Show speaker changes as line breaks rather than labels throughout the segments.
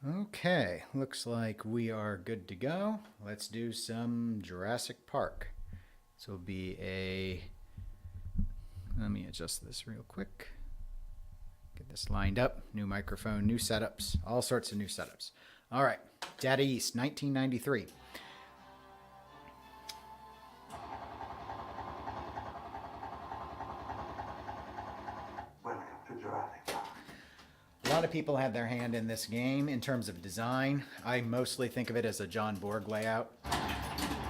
Okay, looks like we are good to go. Let's do some Jurassic Park. This will be a. Let me adjust this real quick. Get this lined up. New microphone, new setups, all sorts of new setups. All right, Data East, 1993.
Welcome to Jurassic Park.
A lot of people had their hand in this game in terms of design. I mostly think of it as a John Borg layout.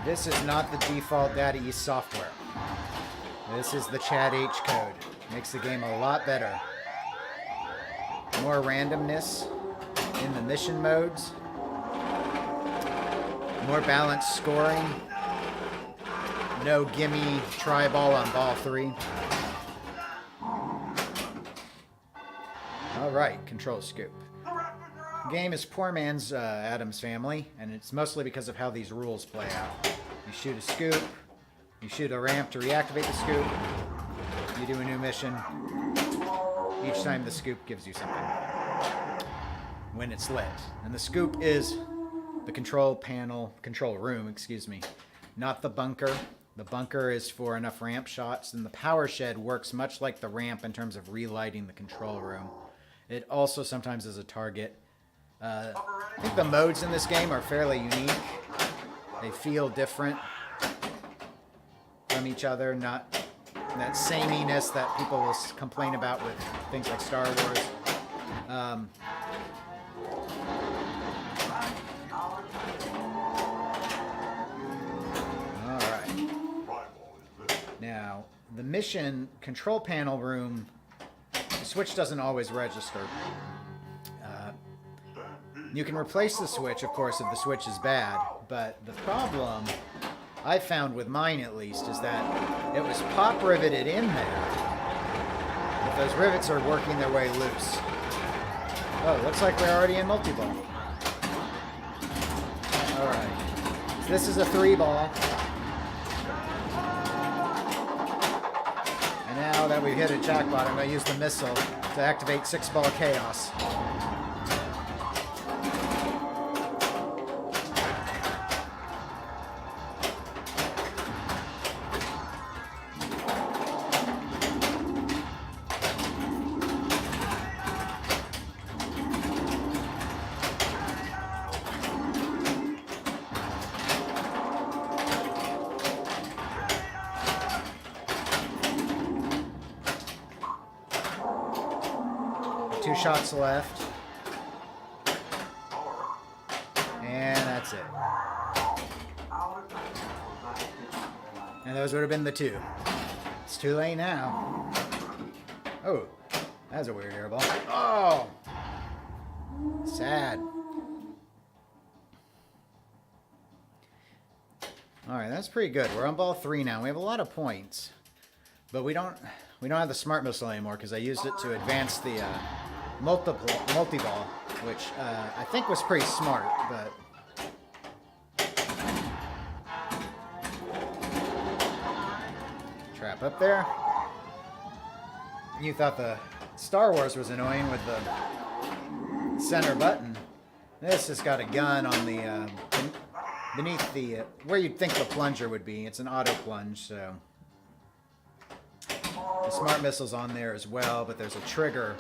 This is not the default Data East software. This is the Chad H code. Makes the game a lot better. More randomness in the mission modes. More balanced scoring. No gimme try ball on ball 3. Alright, control scoop. The game is poor man's Addams Family, and it's mostly because of how these rules play out. You shoot a scoop, you shoot a ramp to reactivate the scoop, you do a new mission. Each time the scoop gives you something when it's lit. And the scoop is the control room, excuse me, not the bunker. The bunker is for enough ramp shots, and the power shed works much like the ramp in terms of relighting the control room. It also sometimes is a target. I think the modes in this game are fairly unique. They feel different from each other, not that sameness that people will complain about with things like Star Wars. Alright. Now, the mission control panel room, the switch doesn't always register. You can replace the switch, of course, if the switch is bad, but the problem I found with mine, at least, is that it was pop riveted in there. But those rivets are working their way loose. Oh, looks like we're already in multi-ball. Alright. So this is a 3-ball. And now that we've hit a jackpot, I'm going to use the missile to activate 6-ball chaos. Two shots left. And that's it. And those would have been the 2. It's too late now. Oh, that's a weird airball. Oh! Sad. Alright, that's pretty good. We're on ball 3 now. We have a lot of points. But we don't have the smart missile anymore because I used it to advance the multi-ball, which I think was pretty smart, but trap up there. You thought the Star Wars was annoying with the center button. This has got a gun on the beneath the where you'd think the plunger would be. It's an auto plunge, so the smart missile's on there as well, but there's a trigger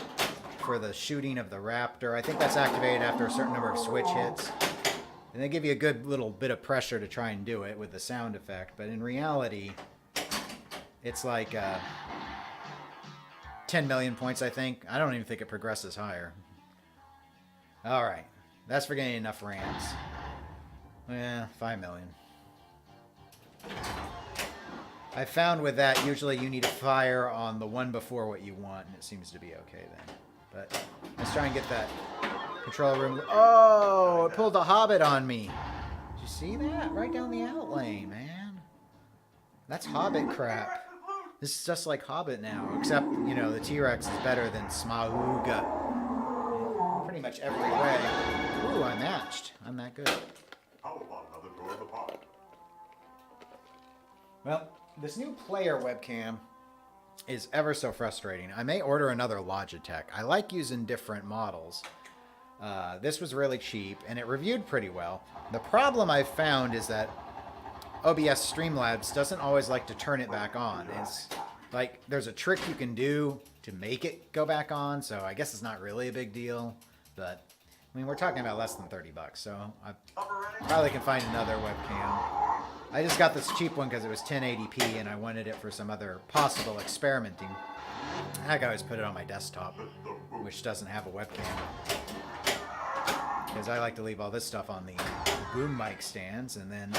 for the shooting of the Raptor. I think that's activated after a certain number of switch hits. And they give you a good little bit of pressure to try and do it with the sound effect. But in reality, it's like 10 million points, I think. I don't even think it progresses higher. Alright. That's for getting enough rams. Yeah, 5 million. I found with that, usually you need to fire on the one before what you want, and it seems to be okay then. But let's try and get that control room. Oh, it pulled the Hobbit on me. Did you see that? Right down the outlane, man. That's Hobbit crap. This is just like Hobbit now, except, you know, the T-Rex is better than Smaug. Pretty much every way. Ooh, I matched. I'm that good.
How about another tour of the park?
Well, this new player webcam is ever so frustrating. I may order another Logitech. I like using different models. This was really cheap, and it reviewed pretty well. The problem I've found is that OBS Streamlabs doesn't always like to turn it back on. It's like there's a trick you can do to make it go back on, so I guess it's not really a big deal. But, I mean, we're talking about less than 30 bucks, so I probably can find another webcam. I just got this cheap one because it was 1080p, and I wanted it for some other possible experimenting. I could always put it on my desktop, which doesn't have a webcam. Because I like to leave all this stuff on the boom mic stands. And then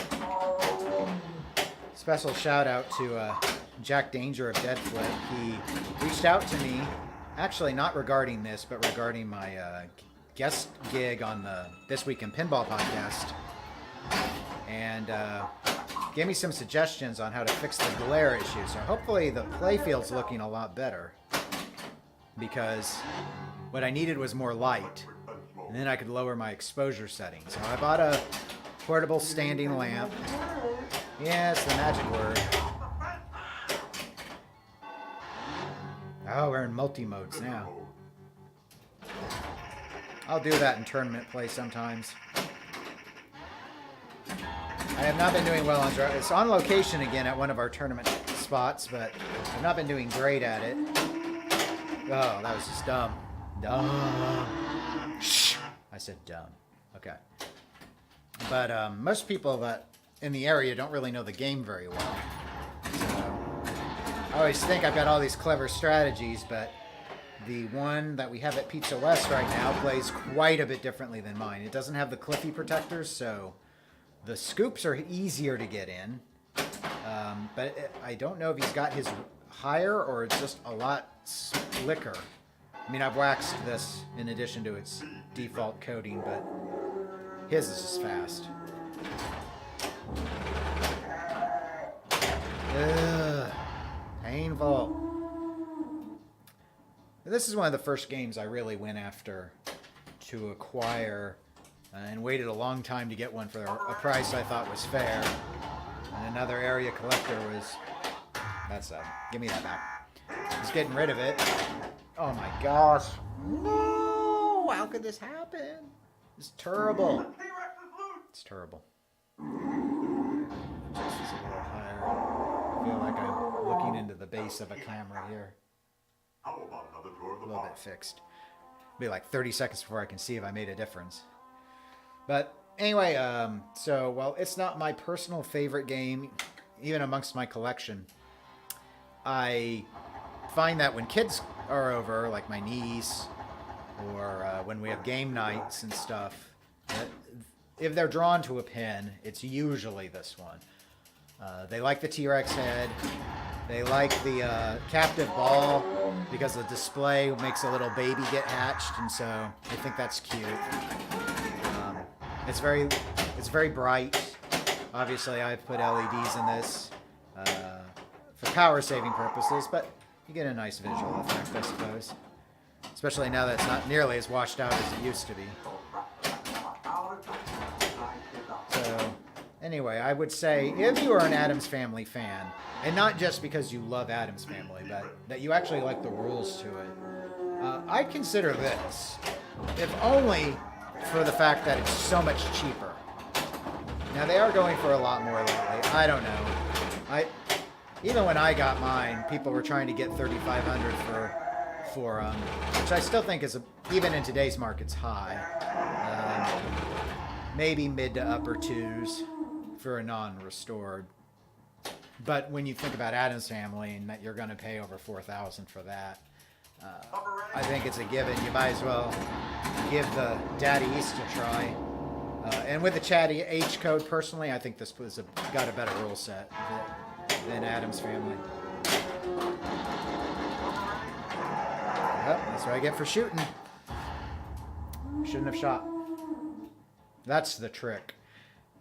special shout out to Jack Danger of Deadfoot. He reached out to me, actually not regarding this, but regarding my guest gig on the This Week in Pinball podcast. And gave me some suggestions on how to fix the glare issue. So hopefully the playfield's looking a lot better. Because what I needed was more light. And then I could lower my exposure settings. So I bought a portable standing lamp. Yeah, it's the magic word. Oh, we're in multi-modes now. I'll do that in tournament play sometimes. I have not been doing well on... It's on location again at one of our tournament spots, but I've not been doing great at it. Oh, that was just dumb. Dumb. Shh. I said dumb. Okay. But most people that in the area don't really know the game very well. So I always think I've got all these clever strategies, but the one that we have at Pizza West right now plays quite a bit differently than mine. It doesn't have the cliffy protectors, so the scoops are easier to get in. I don't know if he's got his higher or it's just a lot slicker. I mean, I've waxed this in addition to its default coating, but his is just fast. Ugh, painful. This is one of the first games I really went after to acquire and waited a long time to get one for a price I thought was fair. And another area collector was... That's give me that back. He's getting rid of it. Oh my gosh. No! How could this happen? It's terrible. It's terrible. Just a little higher. I feel like I'm looking into the base of a camera here.
How about another tour of the
A little
park?
bit fixed. It'll be like 30 seconds before I can see if I made a difference. But anyway, so, well, it's not my personal favorite game, even amongst my collection. I find that when kids are over, like my niece, or when we have game nights and stuff, that if they're drawn to a pin, it's usually this one. They like the T-Rex head. They like the captive ball because the display makes a little baby get hatched, and so they think that's cute. It's very bright. Obviously, I've put LEDs in this for power saving purposes, but you get a nice visual effect, I suppose. Especially now that it's not nearly as washed out as it used to be. So, anyway, I would say if you are an Addams Family fan, and not just because you love Addams Family, but that you actually like the rules to it, I'd consider this, if only for the fact that it's so much cheaper. Now, they are going for a lot more lately. I don't know. Even when I got mine, people were trying to get $3,500 for which I still think is, even in today's markets, high. Maybe mid to upper twos for a non-restored. But when you think about Addams Family and that you're going to pay over $4,000 for that, I think it's a given. You might as well give the Daddy East a try. And with the Chatty H code, personally, I think this got a better rule set than Addams Family. Yep, that's what I get for shooting. Shouldn't have shot. That's the trick.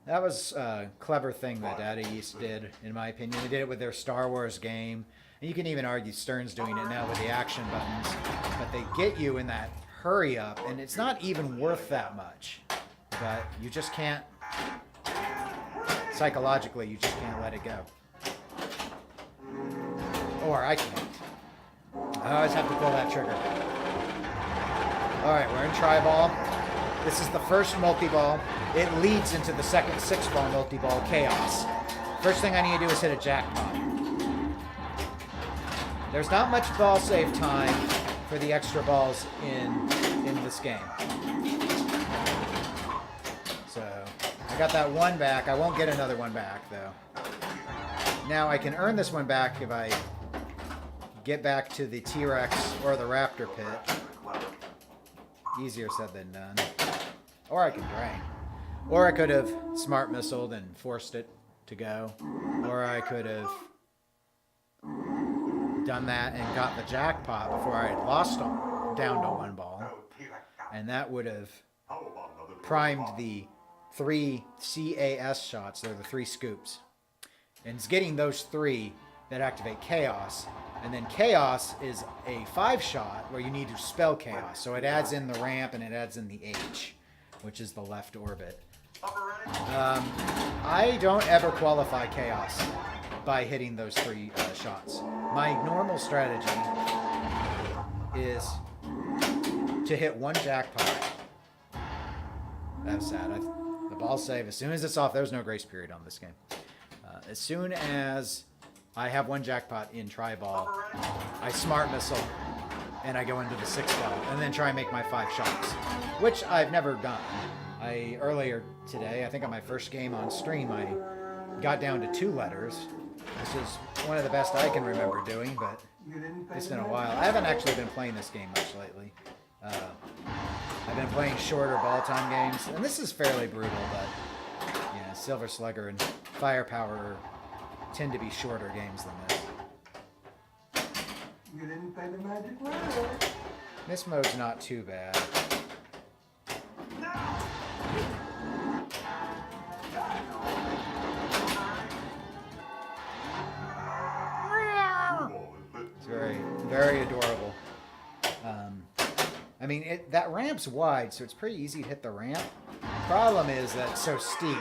That was a clever thing that Daddy East did, in my opinion. They did it with their Star Wars game. And you can even argue Stern's doing it now with the action buttons. But they get you in that hurry up, and it's not even worth that much. But you just can't, psychologically, you just can't let it go. Or I can't. I always have to pull that trigger. Alright, we're in tri-ball. This is the first multi-ball. It leads into the second 6-ball multi-ball, Chaos. First thing I need to do is hit a jackpot. There's not much ball save time for the extra balls in this game. So, I got that one back. I won't get another one back, though. Now, I can earn this one back if I get back to the T-Rex or the Raptor pit. Easier said than done. Or I can drain. Or I could have smart missiled and forced it to go. Or I could have done that and got the jackpot before I had lost down to 1 ball. And that would have primed the 3 CAS shots. They're the 3 scoops. And it's getting those 3 that activate Chaos. And then Chaos is a 5-shot where you need to spell Chaos. So it adds in the ramp and it adds in the H, which is the left orbit. I don't ever qualify Chaos by hitting those 3 shots. My normal strategy is to hit 1 jackpot. That's sad. The ball save, as soon as it's off, there's no grace period on this game. As soon as I have 1 jackpot in tri-ball, I smart missile, and I go into the 6-ball, and then try and make my 5 shots, which I've never done. Earlier today, I think on my first game on stream, I got down to 2 letters, which is one of the best I can remember doing, but it's been a while. I haven't actually been playing this game much lately. I've been playing shorter ball time games, and this is fairly brutal, but yeah, Silver Slugger and Firepower tend to be shorter games than this.
You didn't play the magic word.
This mode's not too bad. It's very, very adorable. I mean, that ramp's wide, so it's pretty easy to hit the ramp. Problem is that it's so steep.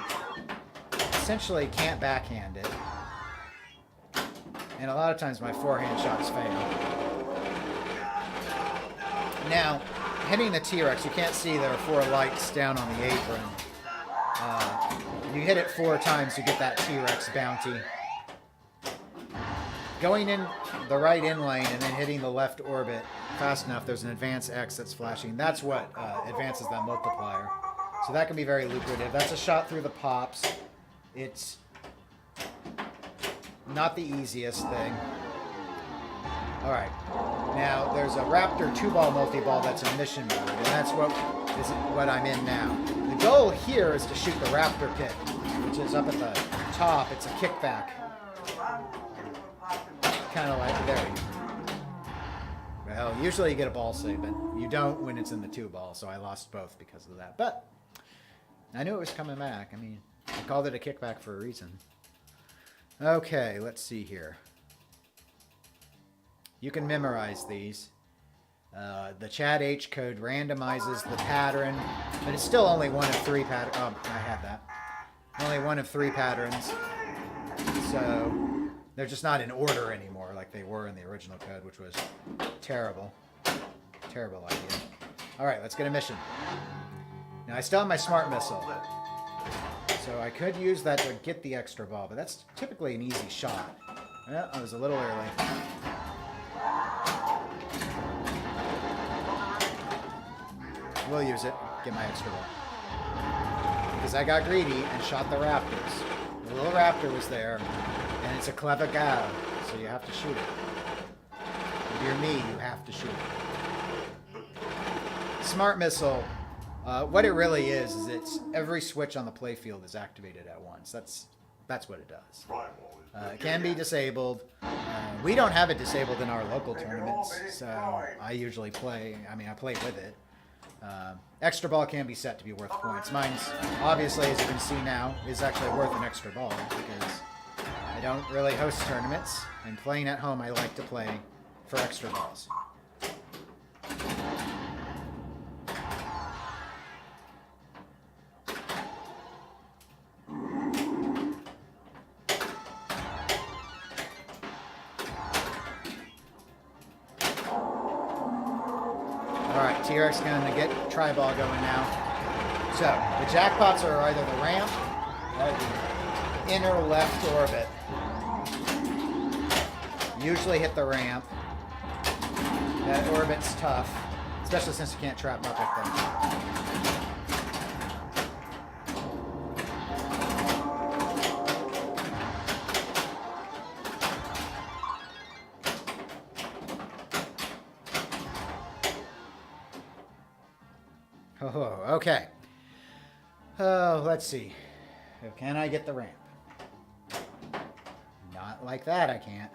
Essentially can't backhand it. And a lot of times my forehand shots fail. Now, hitting the T-Rex, you can't see there are 4 lights down on the apron. You hit it 4 times to get that T-Rex bounty. Going in the right in lane and then hitting the left orbit fast enough, there's an advance X that's flashing. That's what advances that multiplier. So that can be very lucrative. That's a shot through the pops. It's not the easiest thing. Alright. Now, there's a Raptor 2-ball multi-ball that's in mission mode, and that's what I'm in now. The goal here is to shoot the Raptor pit, which is up at the top. It's a kickback. Kind of like there. Well, usually you get a ball save, but you don't when it's in the 2-ball, so I lost both because of that. But I knew it was coming back. I mean, I called it a kickback for a reason. Okay, let's see here. You can memorize these. The Chad H code randomizes the pattern, but it's still only 1 of 3 patterns. Oh, I had that. Only 1 of 3 patterns. So they're just not in order anymore like they were in the original code, which was terrible. Terrible idea. Alright, let's get a mission. Now, I still have my smart missile. So I could use that to get the extra ball, but that's typically an easy shot. Well, I was a little early. We'll use it. Get my extra ball. Because I got greedy and shot the Raptors. The little Raptor was there, and it's a clever gal, so you have to shoot it. If you're me, you have to shoot it. Smart missile. What it really is it's every switch on the playfield is activated at once. That's what it does. It can be disabled. We don't have it disabled in our local tournaments, so I usually play. I mean, I play with it. Extra ball can be set to be worth points. Mine's, obviously, as you can see now, is actually worth an extra ball because I don't really host tournaments, and playing at home, I like to play for extra balls. Alright. T-Rex going to get Tri-Ball going now. So, the jackpots are either the ramp or the inner left orbit. Usually hit the ramp. That orbit's tough, especially since you can't trap up with them. Oh, okay. Oh, let's see. Can I get the ramp? Not like that, I can't.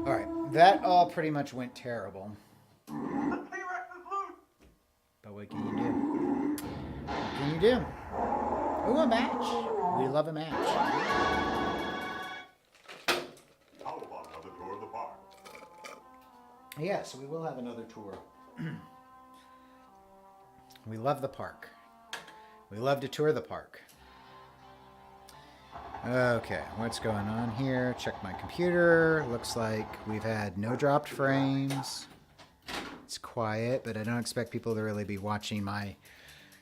Alright, that all pretty much went terrible.
The T-Rex is loose!
But what can you do? What can you do? Ooh, a match. We love a match.
How about another tour of the park?
Yes, we will have another tour. We love the park. We love to tour the park. Okay, what's going on here? Check my computer. Looks like we've had no dropped frames. It's quiet, but I don't expect people to really be watching my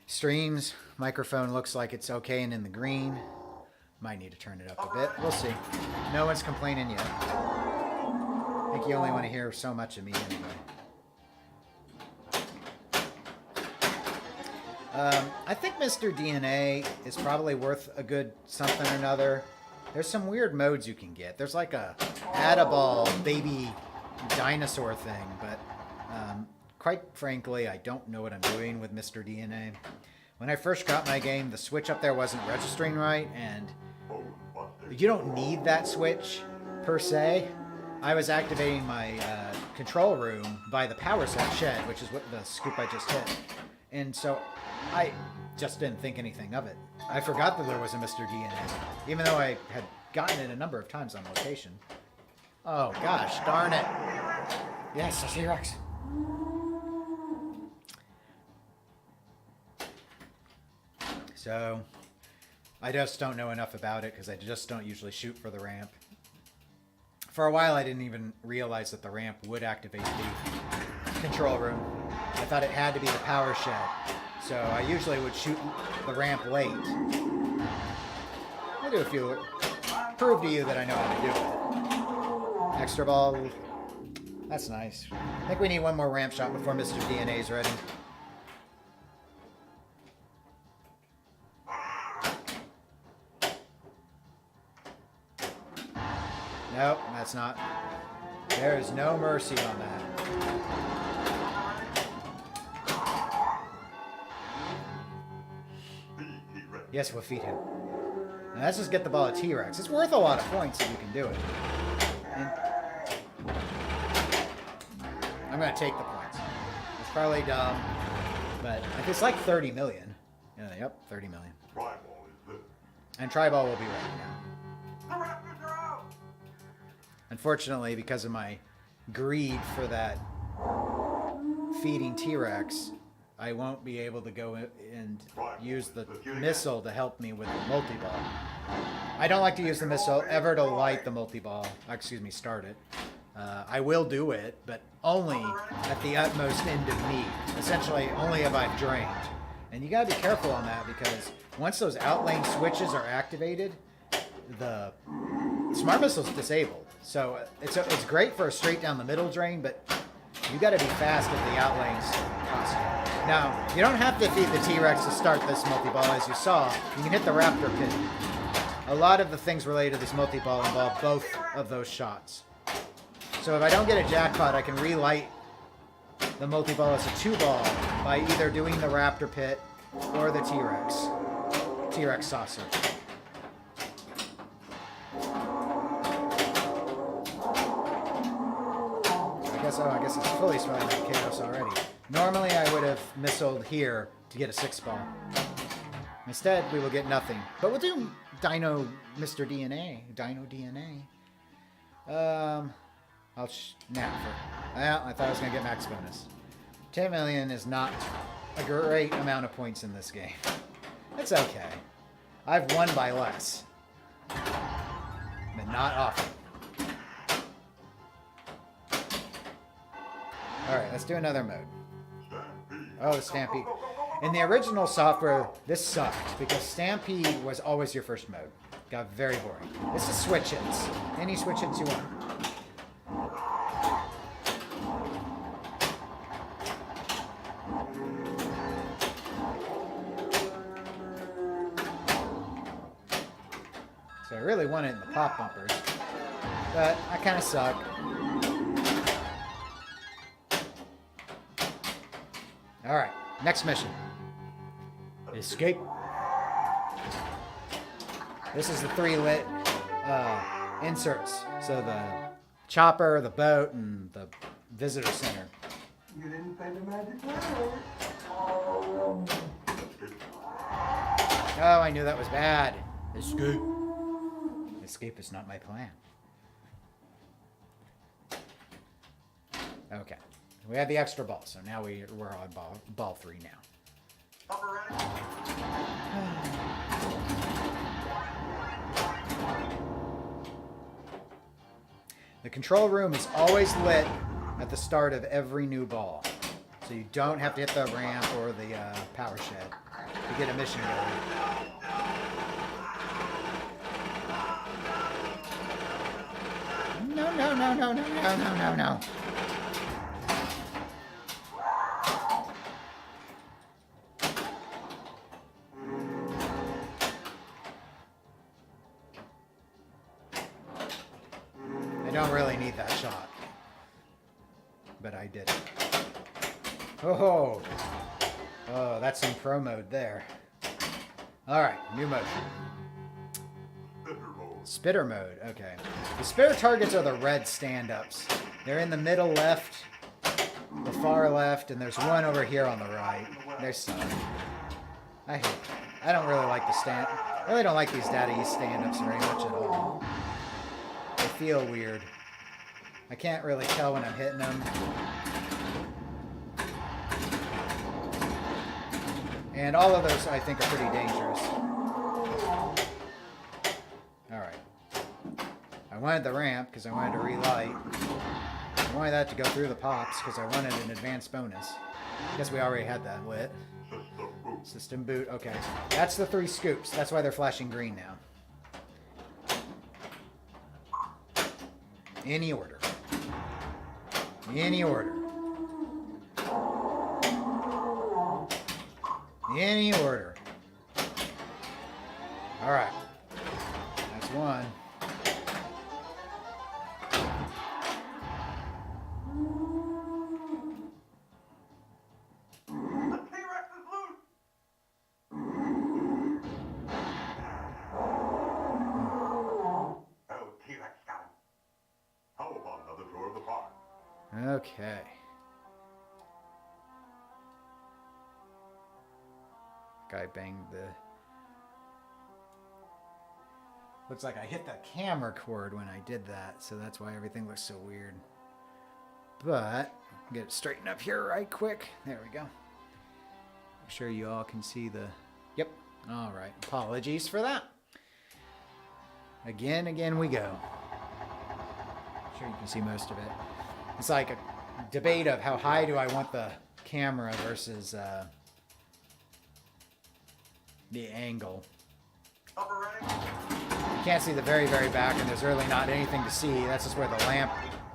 streams. Microphone looks like it's okay and in the green. Might need to turn it up a bit. We'll see. No one's complaining yet. I think you only want to hear so much of me anyway. I think Mr. DNA is probably worth a good something or another. There's some weird modes you can get. There's like a add-a-ball baby dinosaur thing, but quite frankly, I don't know what I'm doing with Mr. DNA. When I first got my game, the switch up there wasn't registering right, and you don't need that switch per se. I was activating my control room by the power set shed, which is what the scoop I just hit. And so I just didn't think anything of it. I forgot that there was a Mr. DNA, even though I had gotten it a number of times on location. Oh gosh, darn it. Yes, a T-Rex. So, I just don't know enough about it because I just don't usually shoot for the ramp. For a while, I didn't even realize that the ramp would activate the control room. I thought it had to be the power shed. So I usually would shoot the ramp late. I'll do a few, prove to you that I know how to do it. Extra ball. That's nice. I think we need one more ramp shot before Mr. DNA is ready. Nope, that's not. There is no mercy on that. Yes, we'll feed him. Now let's just get the ball of T-Rex. It's worth a lot of points if you can do it. And I'm going to take the points. It's probably dumb, but it's like 30 million. Yep, 30 million.
Tri-Ball is this.
And Tri-Ball will be ready now.
The Raptors are out!
Unfortunately, because of my greed for that feeding T-Rex, I won't be able to go and use the missile to help me with the multi-ball. I don't like to use the missile ever to light the multi-ball. Excuse me, start it. I will do it, but only at the utmost end of need. Essentially, only if I've drained. And you gotta be careful on that because once those outlane switches are activated, the smart missile's disabled. So it's great for a straight down the middle drain, but you gotta be fast if the outlanes cost you. Now, you don't have to feed the T-Rex to start this multi-ball, as you saw. You can hit the Raptor pit. A lot of the things related to this multi-ball involve both of those shots. So if I don't get a jackpot, I can relight the multi-ball as a 2-ball by either doing the Raptor pit or the T-Rex saucer. I guess it's fully spelling out chaos already. Normally I would have missiled here to get a 6-ball. Instead, we will get nothing. But we'll do Dino Mr. DNA. Dino DNA. Well, I thought I was going to get max bonus. 10 million is not a great amount of points in this game. It's okay. I've won by less. But not often. Alright, let's do another mode. Oh, Stampede. In the original software, this sucked because Stampede was always your first mode. Got very boring. This is switch hits. Any switch hits you want. So I really want it in the pop bumpers. But I kind of suck. Alright, next mission. Escape. This is the 3 lit inserts. So the chopper, the boat, and the visitor center.
You didn't say the magic word.
Oh, I knew that was bad. Escape. Escape is not my plan. Okay. We have the extra ball, so now we're on ball 3 now.
Upper ready.
The control room is always lit at the start of every new ball. So you don't have to hit the ramp or the power shed to get a mission going. No, no, no, no, no, no, no, no, no. I don't really need that shot. But I did it. Oh, oh, that's some pro mode there. Alright, new mode. Spitter mode, okay. The spitter targets are the red stand-ups. They're in the middle left, the far left, and there's one over here on the right. They suck. I hate them. I don't really like the stand. I really don't like these Data East stand-ups very much at all. They feel weird. I can't really tell when I'm hitting them. And all of those, I think, are pretty dangerous. Alright. I wanted the ramp, because I wanted to relight. I wanted that to go through the pops, because I wanted an advanced bonus. Guess we already had that lit. System boot, okay. That's the 3 scoops. That's why they're flashing green now. Any order. Any order. Any order. Alright. That's one.
The T-Rex is loose. Oh, T-Rex got him. How about another tour of the park?
Okay. Guy banged the... Looks like I hit the camera cord when I did that, so that's why everything looks so weird. But, get it straightened up here right quick. There we go. Make sure you all can see the... Yep. Alright. Apologies for that. Again we go. Sure you can see most of it. It's like a debate of how high do I want the camera versus the angle.
Upper ready.
You can't see the very, very back, and there's really not anything to see. That's just where the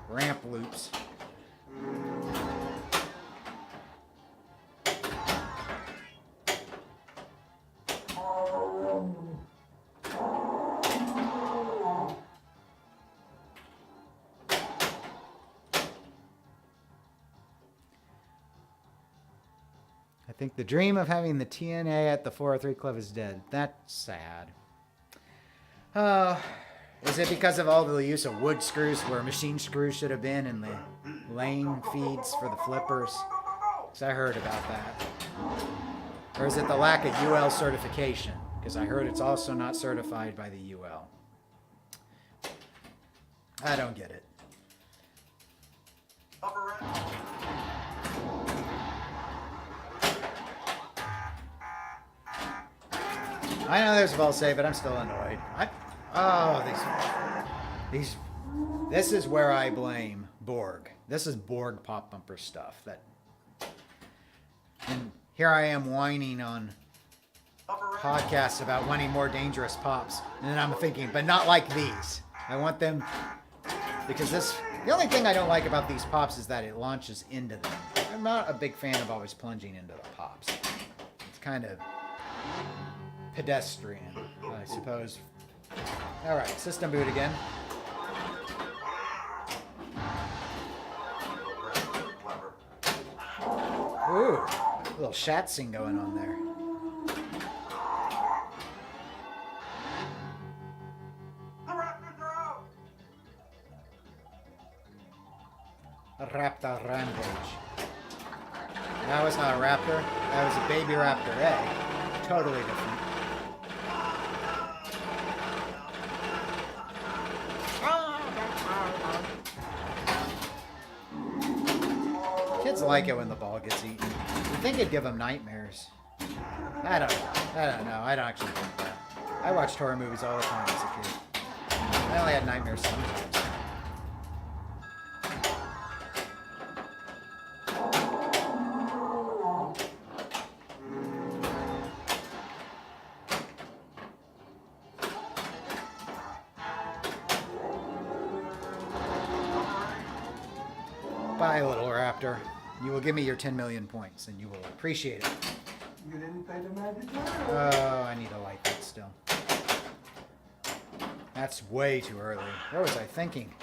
ramp loops. I think the dream of having the TNA at the 403 Club is dead. That's sad. Is it because of all the use of wood screws where machine screws should have been in the lane feeds for the flippers? Because I heard about that. Or is it the lack of UL certification? Because I heard it's also not certified by the UL. I don't get it.
Upper ready.
I know there's a ball save, but I'm still annoyed. This is where I blame Borg. This is Borg pop bumper stuff. And here I am whining on podcasts about wanting more dangerous pops, and then I'm thinking, but not like these. I want them because the only thing I don't like about these pops is that it launches into them. I'm not a big fan of always plunging into the pops. It's kind of pedestrian, I suppose. All right, system boot again. Ooh, a little chat scene going on there. A raptor rampage. That was not a raptor. That was a baby raptor egg. Totally different. Kids like it when the ball gets eaten. You think it'd give them nightmares. I don't know. I don't actually think that. I watched horror movies all the time as a kid. I only had nightmares sometimes. Bye, little raptor. You will give me your 10 million points, and you will appreciate it.
You didn't pay the magic word.
Oh, I need to light that still. That's way too early. What was I thinking?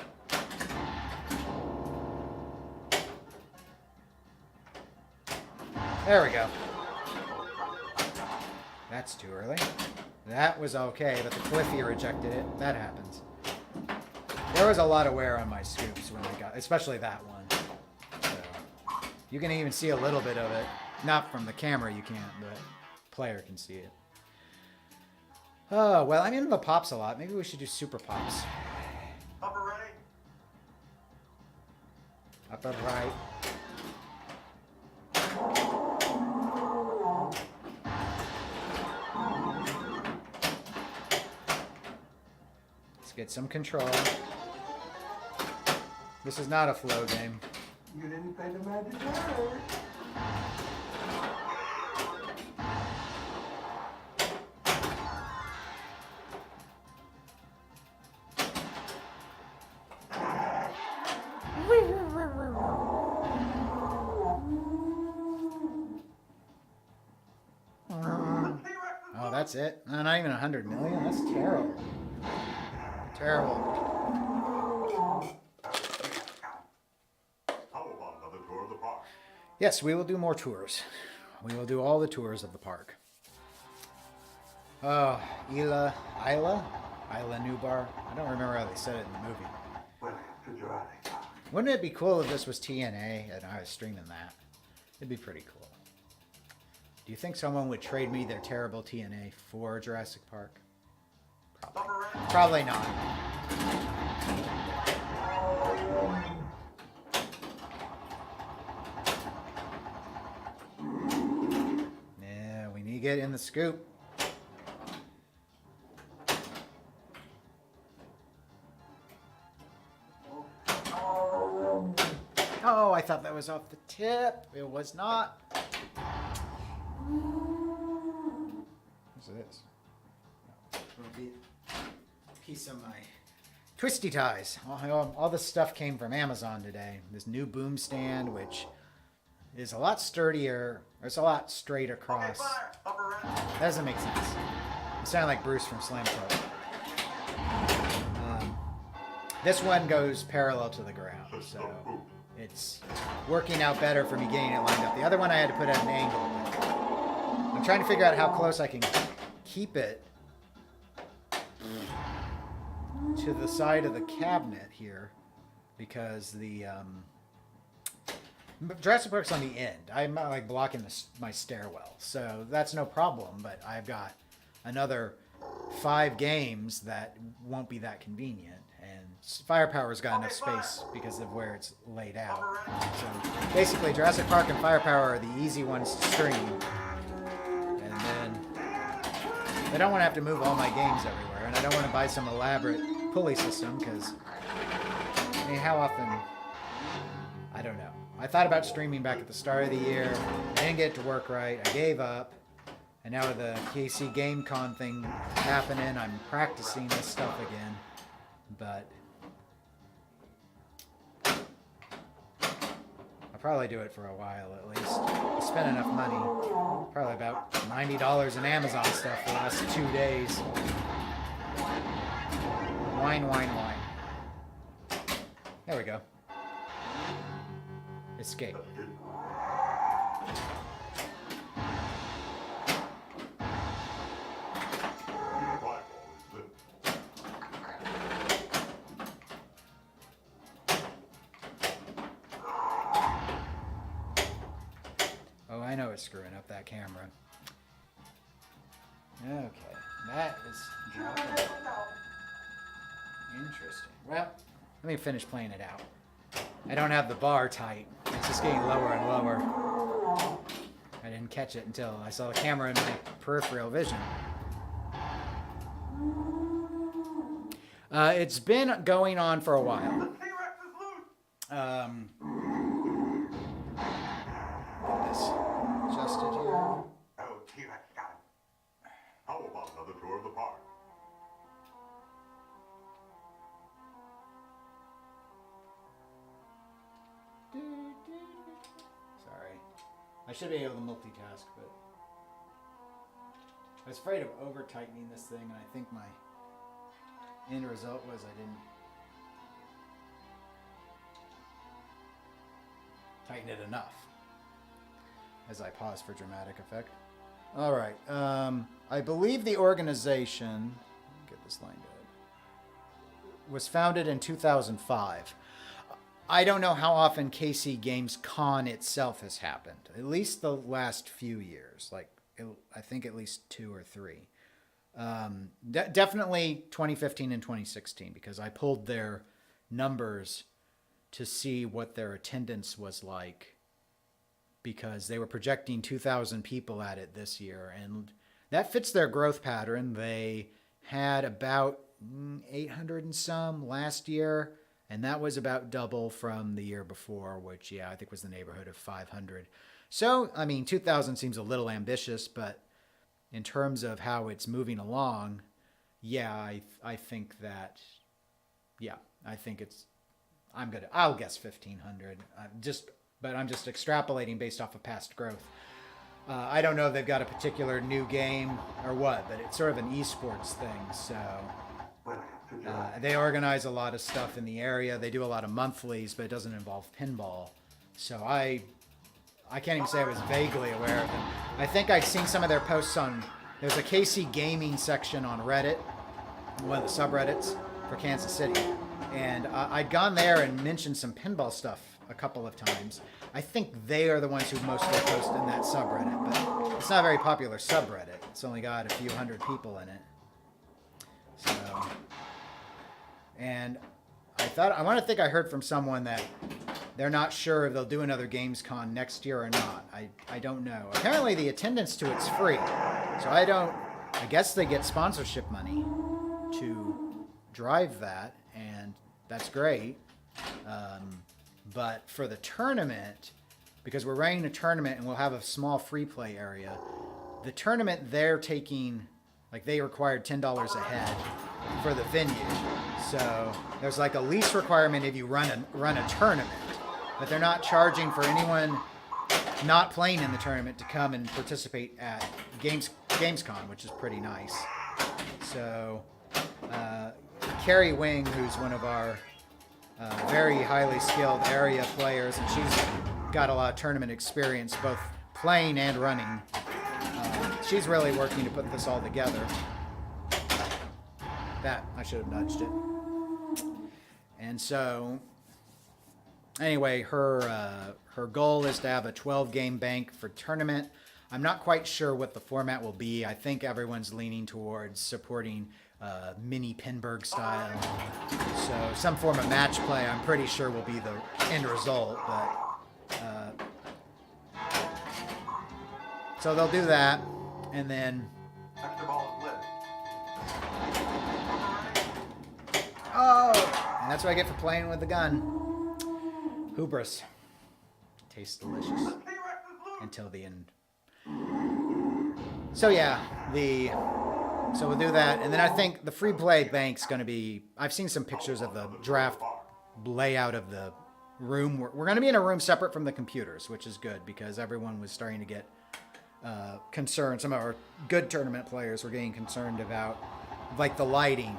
There we go. That's too early. That was okay, but the Cliffy rejected it. That happens. There was a lot of wear on my scoops when I got, especially that one. So you can even see a little bit of it. Not from the camera, you can't, but player can see it. Oh, well, I'm into the pops a lot. Maybe we should do super pops.
Upper right.
Upper right. Let's get some control. This is not a flow game.
You didn't pay the magic word.
Oh, that's it? No, not even 100 million? That's terrible. Terrible.
How about another tour of the park?
Yes, we will do more tours. We will do all the tours of the park. Oh, Isla Nubar. I don't remember how they said it in the movie.
Welcome to Jurassic Park.
Wouldn't it be cool if this was TNA and I was streaming that? It'd be pretty cool. Do you think someone would trade me their terrible TNA for Jurassic Park? Probably not. Yeah, we need to get in the scoop. Oh, I thought that was off the tip. It was not. What's this? A piece of my twisty ties. All this stuff came from Amazon today. This new boom stand, which is a lot sturdier. Or it's a lot straight across. That doesn't make sense. You sound like Bruce from Slam Talk. This one goes parallel to the ground, so it's working out better for me getting it lined up. The other one I had to put at an angle. I'm trying to figure out how close I can keep it to the side of the cabinet here, because the Jurassic Park's on the end. I'm not like blocking my stairwell, so that's no problem. But I've got another 5 games that won't be that convenient, and Firepower's got enough space because of where it's laid out. So basically, Jurassic Park and Firepower are the easy ones to stream. And then I don't want to have to move all my games everywhere, and I don't want to buy some elaborate pulley system, because, I mean, how often... I don't know. I thought about streaming back at the start of the year. I didn't get it to work right. I gave up. And now with the KC GameCon thing happening, I'm practicing this stuff again. But I'll probably do it for a while at least. I spent enough money. Probably about $90 in Amazon stuff the last 2 days. Wine, wine, wine. There we go. Escape. Oh, I know it's screwing up that camera. Okay, that is interesting. Well, let me finish playing it out. I don't have the bar tight. It's just getting lower and lower. I didn't catch it until I saw the camera in my peripheral vision. It's been going on for a while. This adjusted here.
Oh, T-Rex got him. How about another tour of the park?
Sorry. I should be able to multitask, but I was afraid of over-tightening this thing, and I think my end result was I didn't tighten it enough. As I pause for dramatic effect. All right. I believe the organization, get this line dead, was founded in 2005. I don't know how often KC Games Con itself has happened. At least the last few years. I think at least 2 or 3. Definitely 2015 and 2016, because I pulled their numbers to see what their attendance was like, because they were projecting 2,000 people at it this year, and that fits their growth pattern. They had about 800 and some last year, and that was about double from the year before, which, yeah, I think was the neighborhood of 500. So, I mean, 2,000 seems a little ambitious, but in terms of how it's moving along, yeah, I think that, yeah, I think it's, I'll guess 1,500. But I'm just extrapolating based off of past growth. I don't know if they've got a particular new game or what, but it's sort of an esports thing. So they organize a lot of stuff in the area. They do a lot of monthlies, but it doesn't involve pinball. So I can't even say I was vaguely aware of them. I think I'd seen some of their posts on, there's a KC Gaming section on Reddit, one of the subreddits for Kansas City. And I'd gone there and mentioned some pinball stuff a couple of times. I think they are the ones who mostly post in that subreddit, but it's not a very popular subreddit. It's only got a few hundred people in it. So, and I want to think I heard from someone that they're not sure if they'll do another Gamescom next year or not. I don't know. Apparently the attendance to it's free. So I guess they get sponsorship money to drive that, and that's great. But for the tournament, because we're running a tournament and we'll have a small free play area, the tournament they're taking, they required $10 a head for the venue. So there's a lease requirement if you run a tournament, but they're not charging for anyone not playing in the tournament to come and participate at Gamescom, which is pretty nice. So Carrie Wing, who's one of our very highly skilled area players, and she's got a lot of tournament experience, both playing and running. She's really working to put this all together. That, I should have nudged it. And so, anyway, her goal is to have a 12-game bank for tournament. I'm not quite sure what the format will be. I think everyone's leaning towards supporting mini Pinburg style. So some form of match play, I'm pretty sure, will be the end result. But so they'll do that, and then
Sector ball is lit.
That's what I get for playing with the gun. Hubris. Tastes delicious. Until the end. So yeah, so we'll do that. And then I think the free play bank's going to be... I've seen some pictures of the draft layout of the room. We're going to be in a room separate from the computers, which is good because everyone was starting to get concerned. Some of our good tournament players were getting concerned about like the lighting.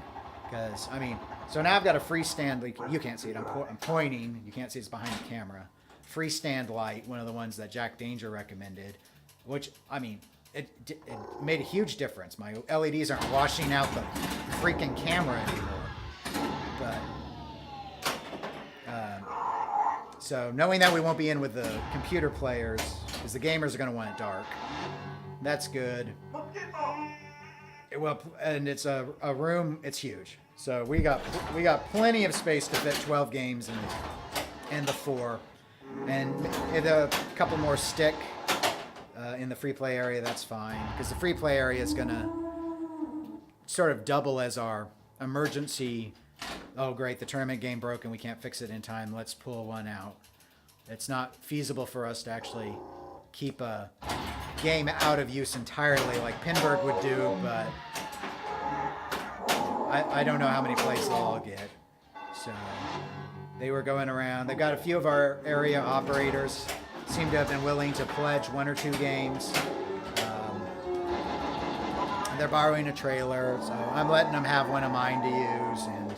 Because, I mean, so now I've got a freestand, like, you can't see it, I'm pointing, you can't see it's behind the camera. Freestand light, one of the ones that Jack Danger recommended, which, I mean, it made a huge difference. My LEDs aren't washing out the freaking camera anymore. But, so knowing that we won't be in with the computer players, because the gamers are going to want it dark, that's good. Well, and it's a room. It's huge, so we got plenty of space to fit 12 games in the 4, and a couple more stick in the free play area. That's fine because the free play area is gonna sort of double as our emergency. Oh, great! The tournament game broke and we can't fix it in time. Let's pull one out. It's not feasible for us to actually keep a game out of use entirely like Pinburg would do, but I don't know how many plays they'll all get. So they were going around. They've got a few of our area operators seem to have been willing to pledge 1 or 2 games. They're borrowing a trailer, so I'm letting them have one of mine to use, and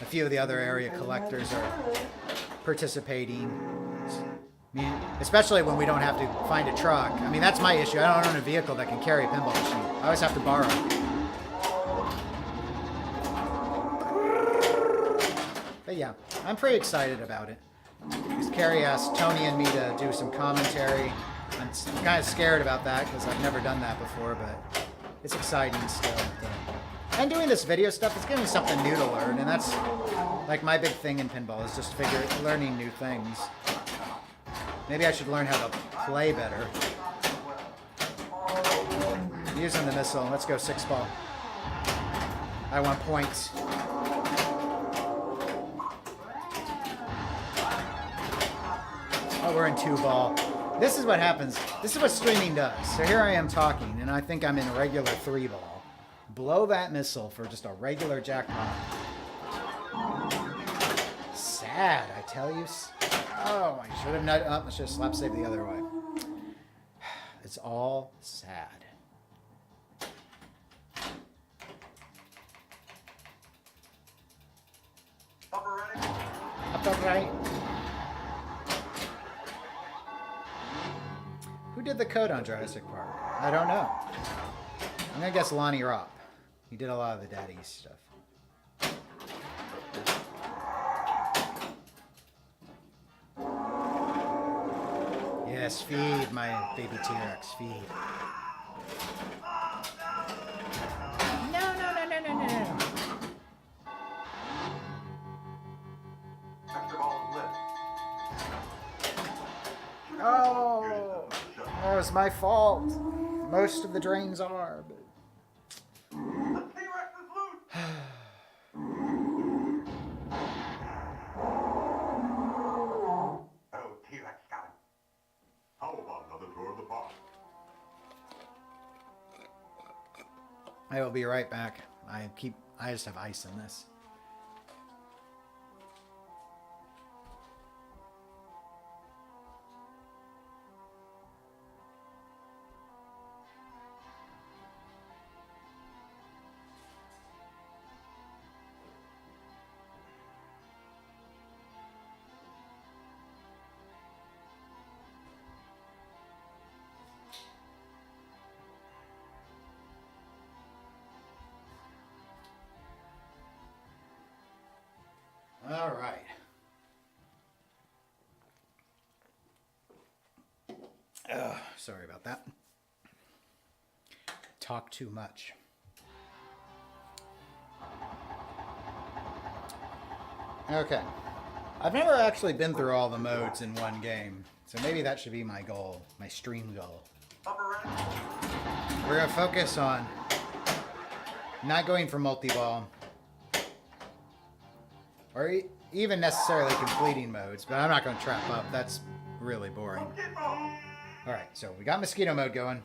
a few of the other area collectors are participating. I mean, especially when we don't have to find a truck. I mean, that's my issue. I don't own a vehicle that can carry a pinball machine. I always have to borrow. But yeah, I'm pretty excited about it. Because Carrie asked Tony and me to do some commentary. I'm kind of scared about that because I've never done that before, but it's exciting still. And doing this video stuff, it's giving me something new to learn, and that's like my big thing in pinball is just learning new things. Maybe I should learn how to play better. Using the missile. Let's go 6-ball. I want points. Oh, we're in 2-ball. This is what happens. This is what streaming does. So here I am talking, and I think I'm in a regular 3-ball. Blow that missile for just a regular jackpot. Sad, I tell you. Oh, I should have not. Oh, let's just slap save the other way. It's all sad.
Upper right.
Upper right. Who did the code on Jurassic Park? I don't know. I'm gonna guess Lonnie Ropp. He did a lot of the daddy stuff. Yes, feed my baby T-Rex, feed. No.
Extra ball lit.
Oh, that was my fault. Most of the drains are, but...
The T-Rex is loose. Oh, T-Rex got him. How about another tour of the park?
I will be right back. I just have ice in this. All right. Sorry about that. Talk too much. Okay. I've never actually been through all the modes in one game, so maybe that should be my goal, my stream goal.
Upper right.
We're going to focus on not going for multi-ball. Or even necessarily completing modes, but I'm not going to trap up. That's really boring. Alright, so we got mosquito mode going.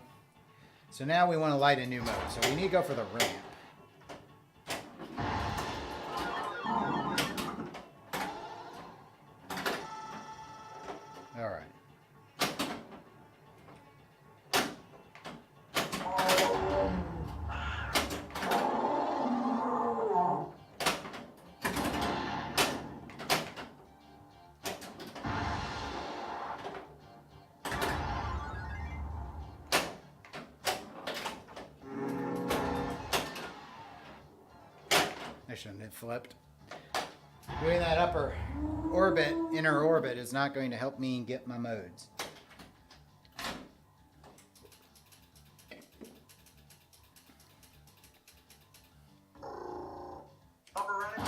So now we want to light a new mode. So we need to go for the ramp. Alright. I shouldn't have flipped. Doing that upper orbit, inner orbit, is not going to help me get my modes.
Upper ready?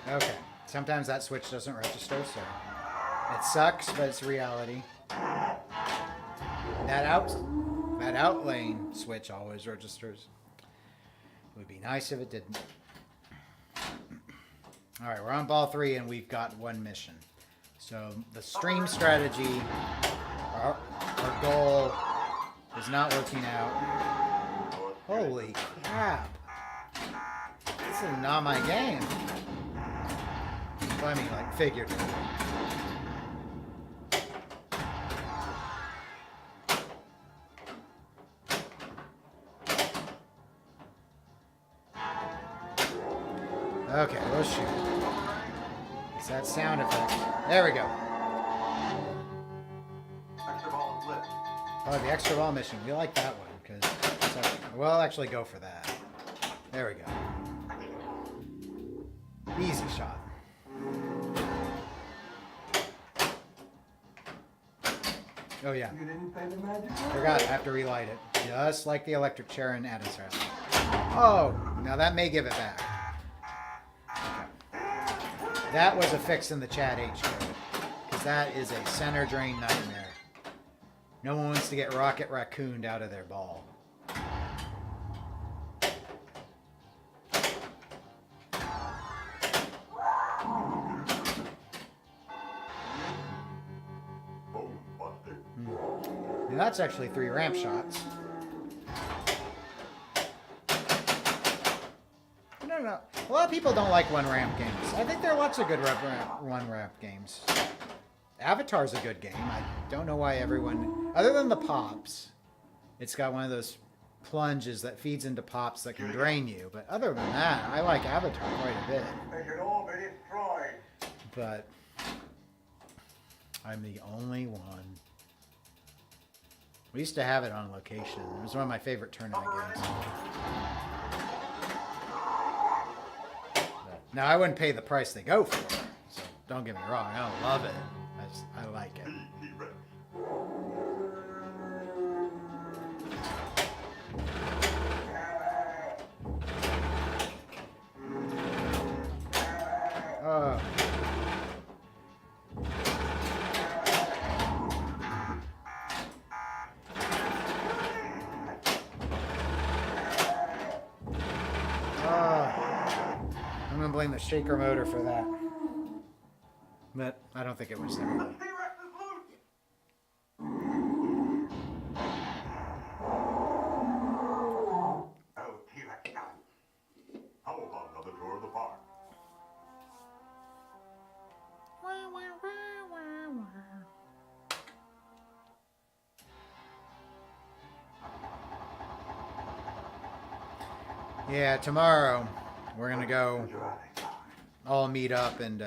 Okay. Sometimes that switch doesn't register, so it sucks, but it's reality. That out lane switch always registers. It would be nice if it didn't. All right, we're on ball 3 and we've got one mission. So the stream strategy, our goal is not working out. Holy crap. This is not my game. I mean, like, figuratively. Okay, we'll shoot. It's that sound effect. There we go.
Extra ball flip.
Oh, the extra ball mission. We like that one, because we'll actually go for that. There we go. Easy shot. Oh, yeah.
You didn't say the magic word.
Forgot, I have to relight it. Just like the electric chair in Adam's house. Oh, now that may give it back. Okay. That was a fix in the chat H code. Because that is a center drain nightmare. No one wants to get Rocket Raccooned out of their ball.
Boom, busted.
And that's actually 3 ramp shots. No. A lot of people don't like one ramp games. I think there are lots of good one ramp games. Avatar's a good game. I don't know why everyone, other than the pops, it's got one of those plunges that feeds into pops that can drain you. But other than that, I like Avatar quite a bit.
They should all be destroyed.
But I'm the only one. We used to have it on location. It was one of my favorite tournament games. Now, I wouldn't pay the price they go for, so don't get me wrong. I don't love it. I like it.
T-Rex.
Oh. I'm going to blame the shaker motor for that. But I don't think it was there.
T-Rex is loose. Oh, T-Rex down. How about another tour of the park?
Yeah, tomorrow we're going to go
Jurassic Park.
all meet up and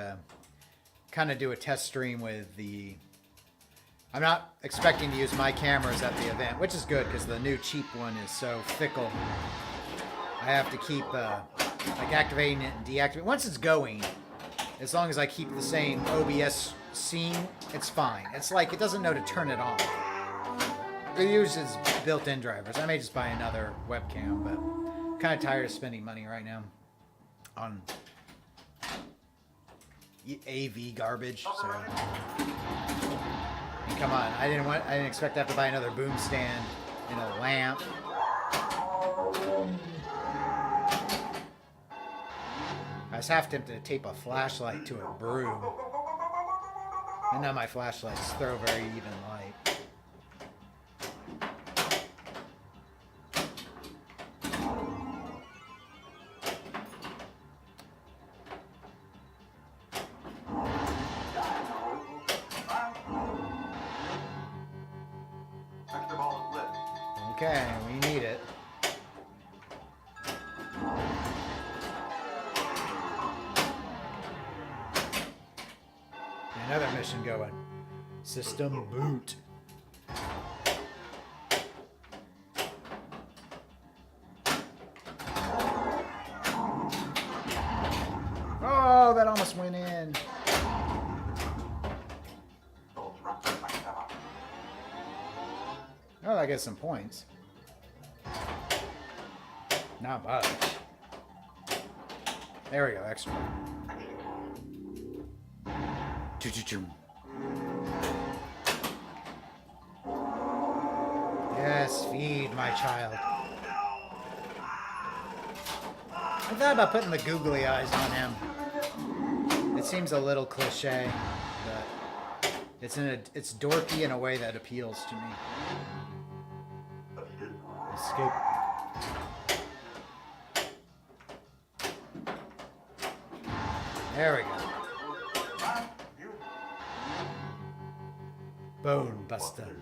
kind of do a test stream with the... I'm not expecting to use my cameras at the event, which is good because the new cheap one is so fickle. I have to keep like activating it and deactivating. Once it's going, as long as I keep the same OBS scene, it's fine. It's like it doesn't know to turn it off. It uses built-in drivers. I may just buy another webcam, but I'm kind of tired of spending money right now on AV garbage. So Come on, I didn't expect to have to buy another boom stand and a lamp. I was half tempted to tape a flashlight to a broom. And now my flashlights throw very even light.
Extra ball is lit.
Okay, we need it. Another mission going. System boot. Oh, that almost went in. Oh, I get some points. Not much. There we go, extra. Choo-choo-choo. Yes, feed my child. I thought about putting the googly eyes on him. It seems a little cliche, but it's dorky in a way that appeals to me. Escape. There we go. Bone buster.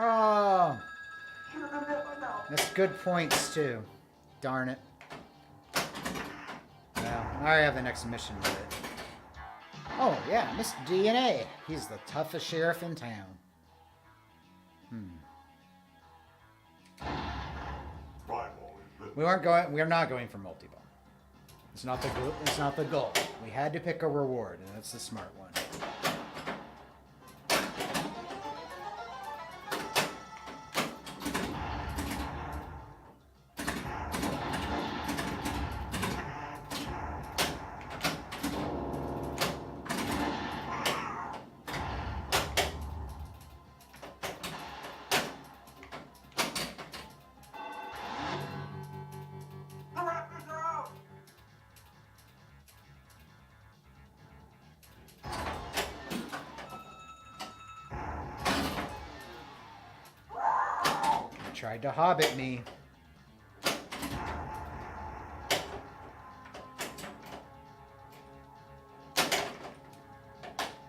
Oh, that's good points too. Darn it. Well, I already have the next mission with it. Oh yeah, Mr. DNA. He's the toughest sheriff in town. We're not going for multi-ball. It's not the goal. We had to pick a reward, and that's the smart one. Tried to hobbit me.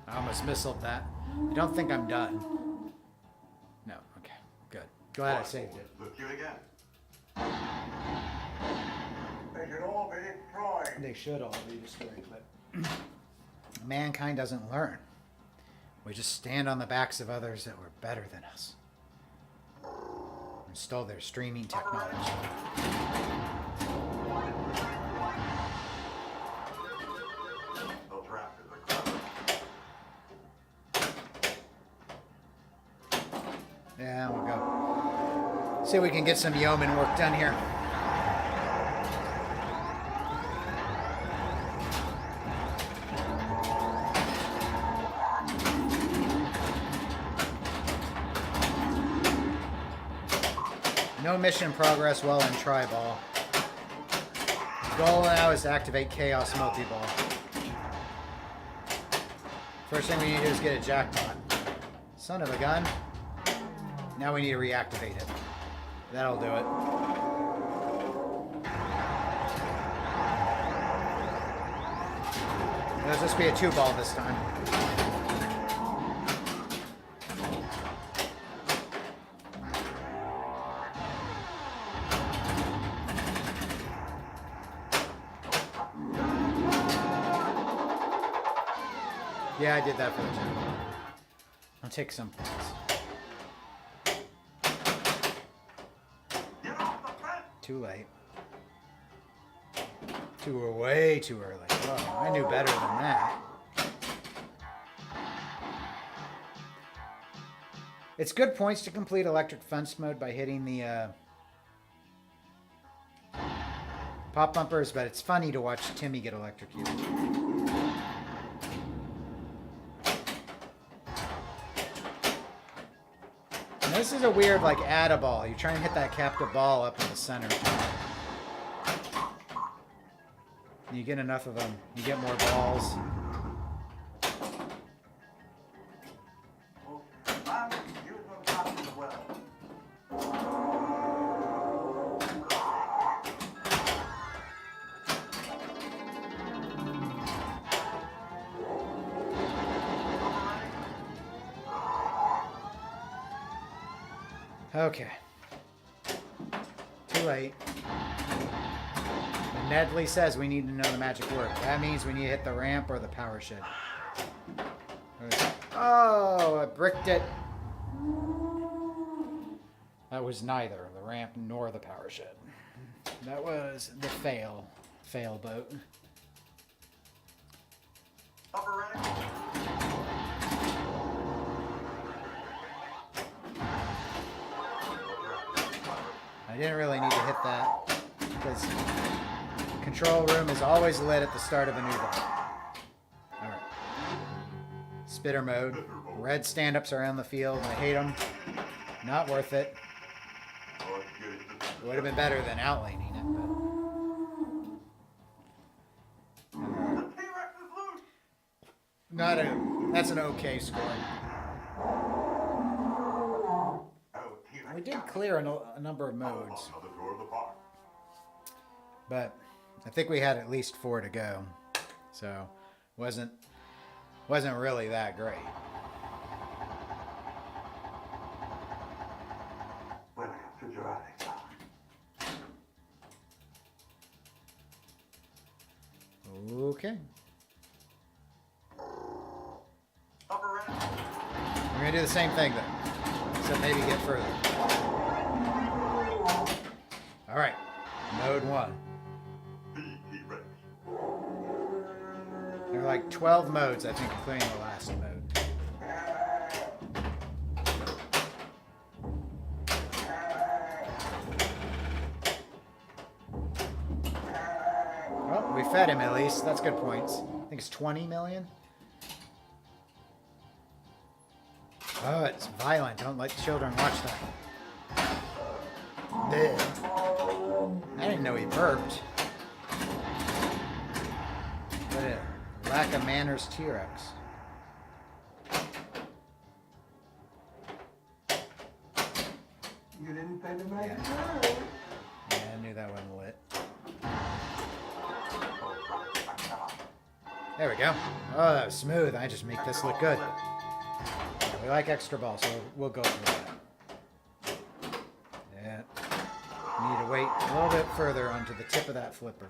I almost missiled that. I don't think I'm done. No, okay, good. Glad I saved it.
Look you again.
They should all be destroyed.
They should all be destroyed, but mankind doesn't learn. We just stand on the backs of others that were better than us. Stole their streaming technology.
Those raptors are clever.
Yeah, we'll go. See if we can get some yeoman work done here. No mission progress while in Tri-Ball. The goal now is to activate Chaos Multi-Ball. First thing we need to do is get a jackpot. Son of a gun. Now we need to reactivate it. That'll do it. Let's just be a 2-ball this time. Yeah, I did that for the time. I'll take some points.
Get off the
Too late. Way too early. Oh, I knew better than that. It's good points to complete electric fence mode by hitting the pop bumpers, but it's funny to watch Timmy get electrocuted. And this is a weird, like, add a ball. You try and hit that captive ball up in the center. You get enough of them, you get more balls.
I'm using the top as well.
Okay. Too late. And Nedley says we need to know the magic word. That means we need to hit the ramp or the power shed. Oh, I bricked it. That was neither the ramp nor the power shed. That was the fail boat.
Upper right.
I didn't really need to hit that because control room is always lit at the start of a new ball. Alright. Spitter mode. Red stand-ups around the field. I hate them. Not worth it. It would have been better than outlaning it, but that's an okay score. We did clear a number of modes, but I think we had at least 4 to go, so wasn't really that great.
Welcome to Jurassic.
Okay,
Upper right.
we're gonna do the same thing then, except maybe get further. All right, mode 1. There are like 12 modes, I think, including the last mode. Well, we fed him at least. That's good points. I think it's 20 million. Oh, it's violent. Don't let children watch that. Blech. I didn't know he burped. What a lack of manners T-Rex.
You didn't pay the magic
Yeah.
word.
Yeah, I knew that wasn't lit. There we go. Oh, that was smooth. I just make this look good. Yeah, we like extra balls, so we'll go for that. Yeah. Need to wait a little bit further onto the tip of that flipper.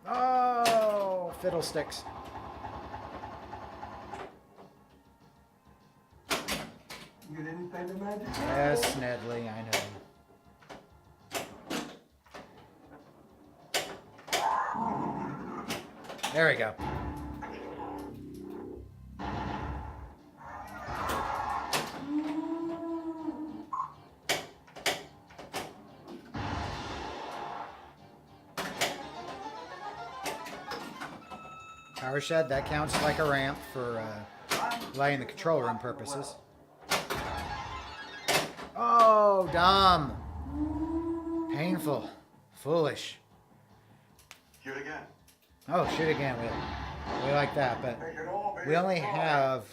Oh, fiddlesticks.
You didn't pay the magic word.
Yes, Nedley, I know. There we go. Power shed, that counts like a ramp for lighting the control room purposes. Oh, dumb. Painful. Foolish.
Shoot again.
Oh, shoot again. We like that, but
They should all be
we only
destroyed.
have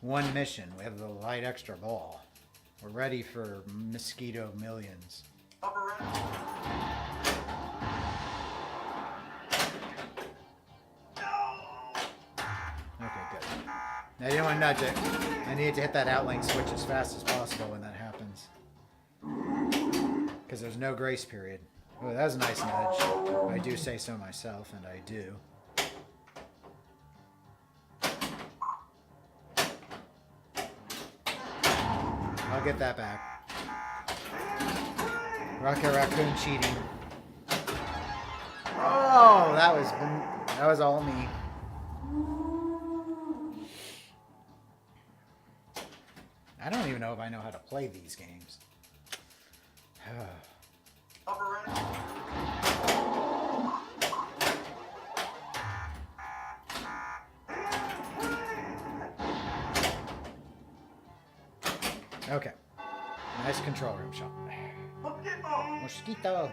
one mission. We have the light extra ball. We're ready for mosquito millions.
Upper right.
Okay, good. Now you don't want to nudge it. I need to hit that outlane switch as fast as possible when that happens. Because there's no grace period. Oh, that was a nice nudge. I do say so myself, and I do. I'll get that back. Rocket Raccoon cheating. Oh, that was all me. I don't even know if I know how to play these games.
Upper end.
Okay. Nice control room shot. Mosquito.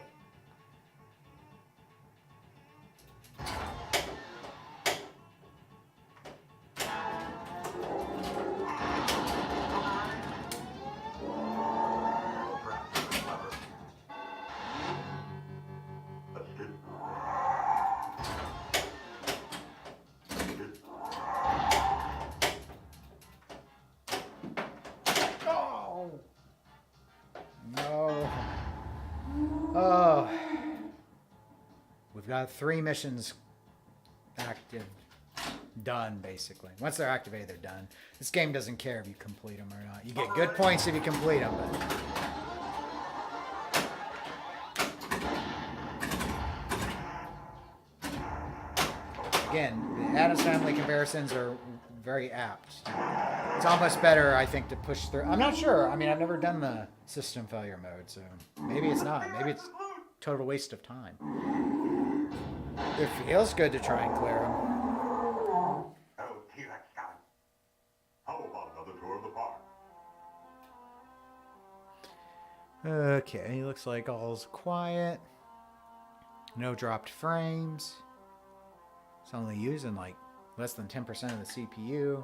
Oh. No. Oh. We've got 3 missions active. Done, basically. Once they're activated, they're done. This game doesn't care if you complete them or not. You get good points if you complete them, but... Again, the Addams Family comparisons are very apt. It's almost better, I think, to push through. I'm not sure. I mean, I've never done the system failure mode, so maybe it's not. Maybe it's total waste of time. It feels good to try and clear them.
Oh, T-Rex coming. How about another tour of the park?
Okay, looks like all's quiet. No dropped frames. It's only using like less than 10% of the CPU.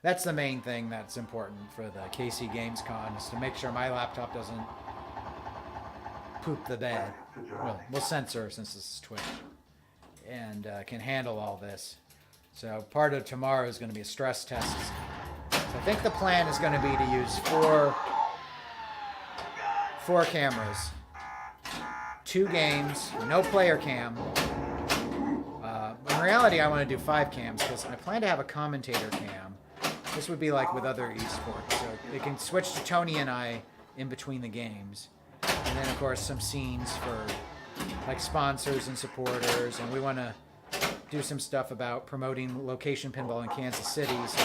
That's the main thing that's important for the KC Games Con, is to make sure my laptop doesn't poop the bed. Well, we'll censor since this is Twitch. And can handle all this. So part of tomorrow is going to be a stress test. So I think the plan is going to be to use four cameras. 2 games, no player cam. In reality, I want to do 5 cams because I plan to have a commentator cam. This would be like with other esports. So it can switch to Tony and I in between the games. And then, of course, some scenes for like sponsors and supporters. And we want to do some stuff about promoting location pinball in Kansas City. So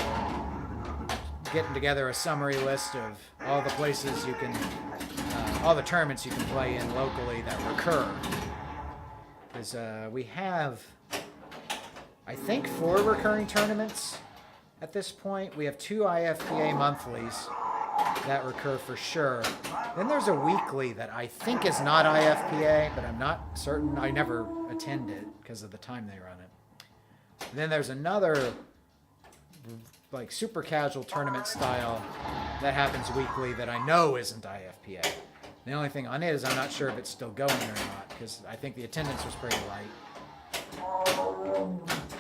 getting together a summary list of all the places you can, all the tournaments you can play in locally that recur. Because we have, I think, 4 recurring tournaments at this point. We have 2 IFPA monthlies that recur for sure. Then there's a weekly that I think is not IFPA, but I'm not certain. I never attend it because of the time they run it. Then there's another like super casual tournament style that happens weekly that I know isn't IFPA. The only thing on it is I'm not sure if it's still going or not, because I think the attendance was pretty light.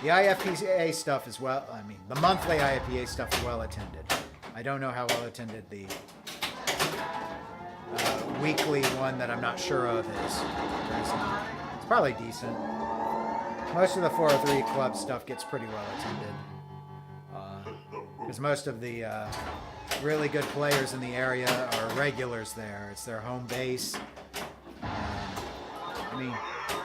The IFPA stuff is well, I mean, the monthly IFPA stuff is well attended. I don't know how well attended the weekly one that I'm not sure of is. It's probably decent. Most of the 403 Club stuff gets pretty well attended. Because most of the really good players in the area are regulars there. It's their home base. I mean,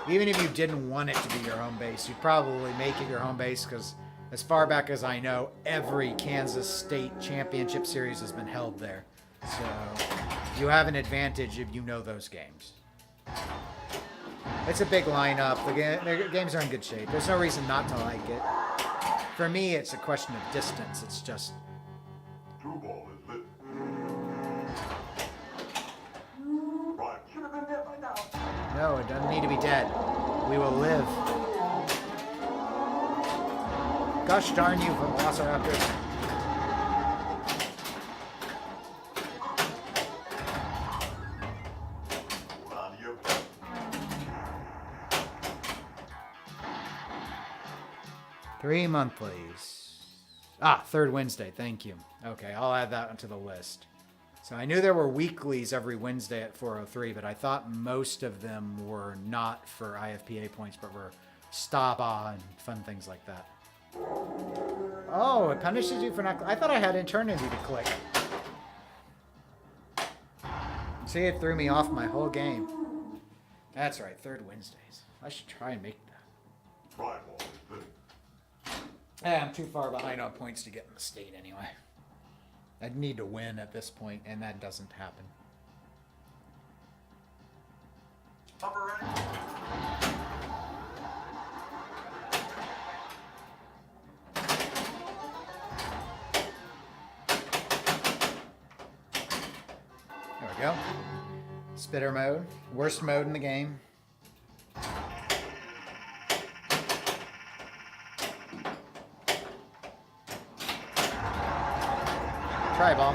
even if you didn't want it to be your home base, you'd probably make it your home base because as far back as I know, every Kansas State Championship Series has been held there. So you have an advantage if you know those games. It's a big lineup. The games are in good shape. There's no reason not to like it. For me, it's a question of distance. It's just...
2 ball is lit. Right.
Should have been dead by now.
No, it doesn't need to be dead. We will live. Gosh darn you, Velociraptors.
On you.
Three monthlies. Ah, third Wednesday. Thank you. Okay, I'll add that onto the list. So I knew there were weeklies every Wednesday at 403, but I thought most of them were not for IFPA points, but were stop-on and fun things like that. Oh, it punishes you for not... I thought I had eternity to click. See, it threw me off my whole game. That's right, third Wednesdays. I should try and make that.
Try ball is this.
I'm too far behind on points to get in the state anyway. I'd need to win at this point, and that doesn't happen.
Upper end.
There we go. Spitter mode. Worst mode in the game. Try ball.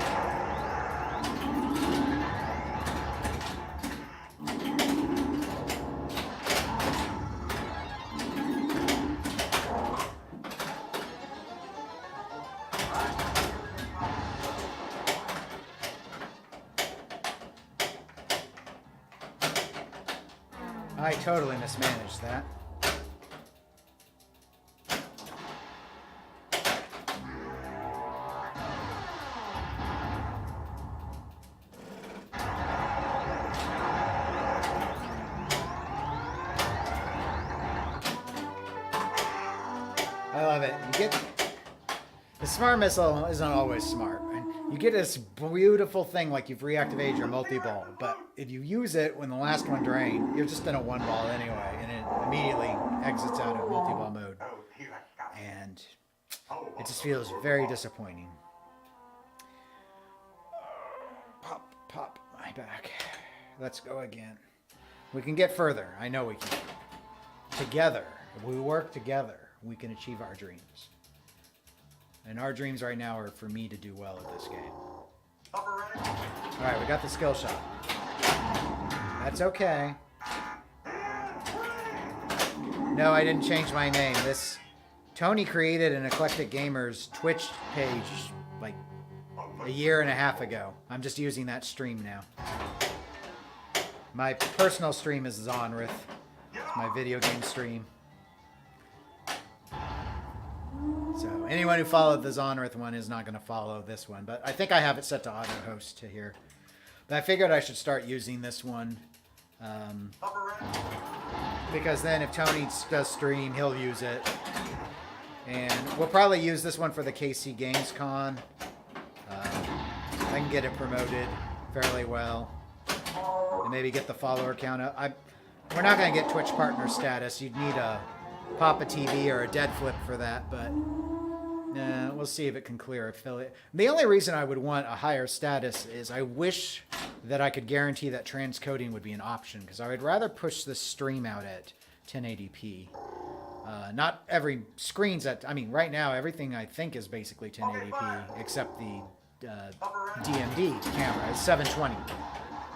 I totally mismanaged that. I love it. You get the smart missile isn't always smart. You get this beautiful thing like you've reactivated your multi-ball, but if you use it when the last one drained, you're just in a one ball anyway, and it immediately exits out of multi-ball mode,
Oh, T-Rex scout.
and
How
it
about
just
another
feels
throw
very
ball?
disappointing. Pop my back. Let's go again. We can get further. I know we can. Together, if we work together, we can achieve our dreams. And our dreams right now are for me to do well at this game.
Upper end.
All right, we got the skill shot. That's okay. No, I didn't change my name. Tony created an Eclectic Gamers Twitch page like a year and a half ago. I'm just using that stream now. My personal stream is Zonrith. It's my video game stream. So anyone who followed the Zonrith one is not going to follow this one, but I think I have it set to auto host to here. But I figured I should start using this one
Upper end.
because then if Tony does stream, he'll use it. And we'll probably use this one for the KC Games Con. I can get it promoted fairly well. And maybe get the follower count up. We're not going to get Twitch partner status. You'd need a Papa TV or a Dead Flip for that, but we'll see if it can clear affiliate. The only reason I would want a higher status is I wish that I could guarantee that transcoding would be an option, because I would rather push this stream out at 1080p. Not every screen's at, I mean, right now everything I think is basically 1080p except the DMD camera. It's 720.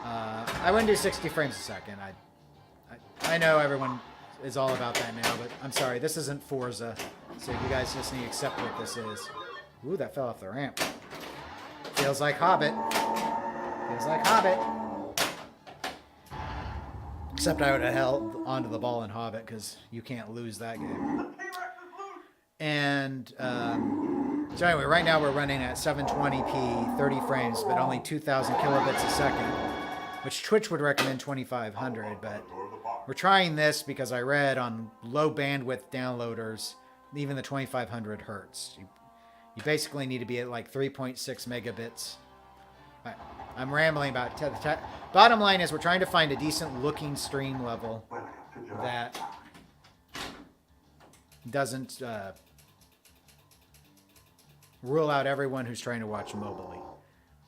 I wouldn't do 60 frames a second. I know everyone is all about that now, but I'm sorry, this isn't Forza, so you guys just need to accept what this is. Ooh, that fell off the ramp. Feels like Hobbit. Feels like Hobbit. Except I would have held onto the ball in Hobbit, because you can't lose that game.
The T-Rex is loose.
And so anyway, right now we're running at 720p, 30 frames, but only 2,000 kilobits a second, which Twitch would recommend 2,500, but we're trying this because I read on low bandwidth downloaders, even the 2,500 hertz. You basically need to be at like 3.6 megabits. Right, I'm rambling about bottom line is we're trying to find a decent looking stream level
Welcome to Jurassic.
that doesn't rule out everyone who's trying to watch mobily.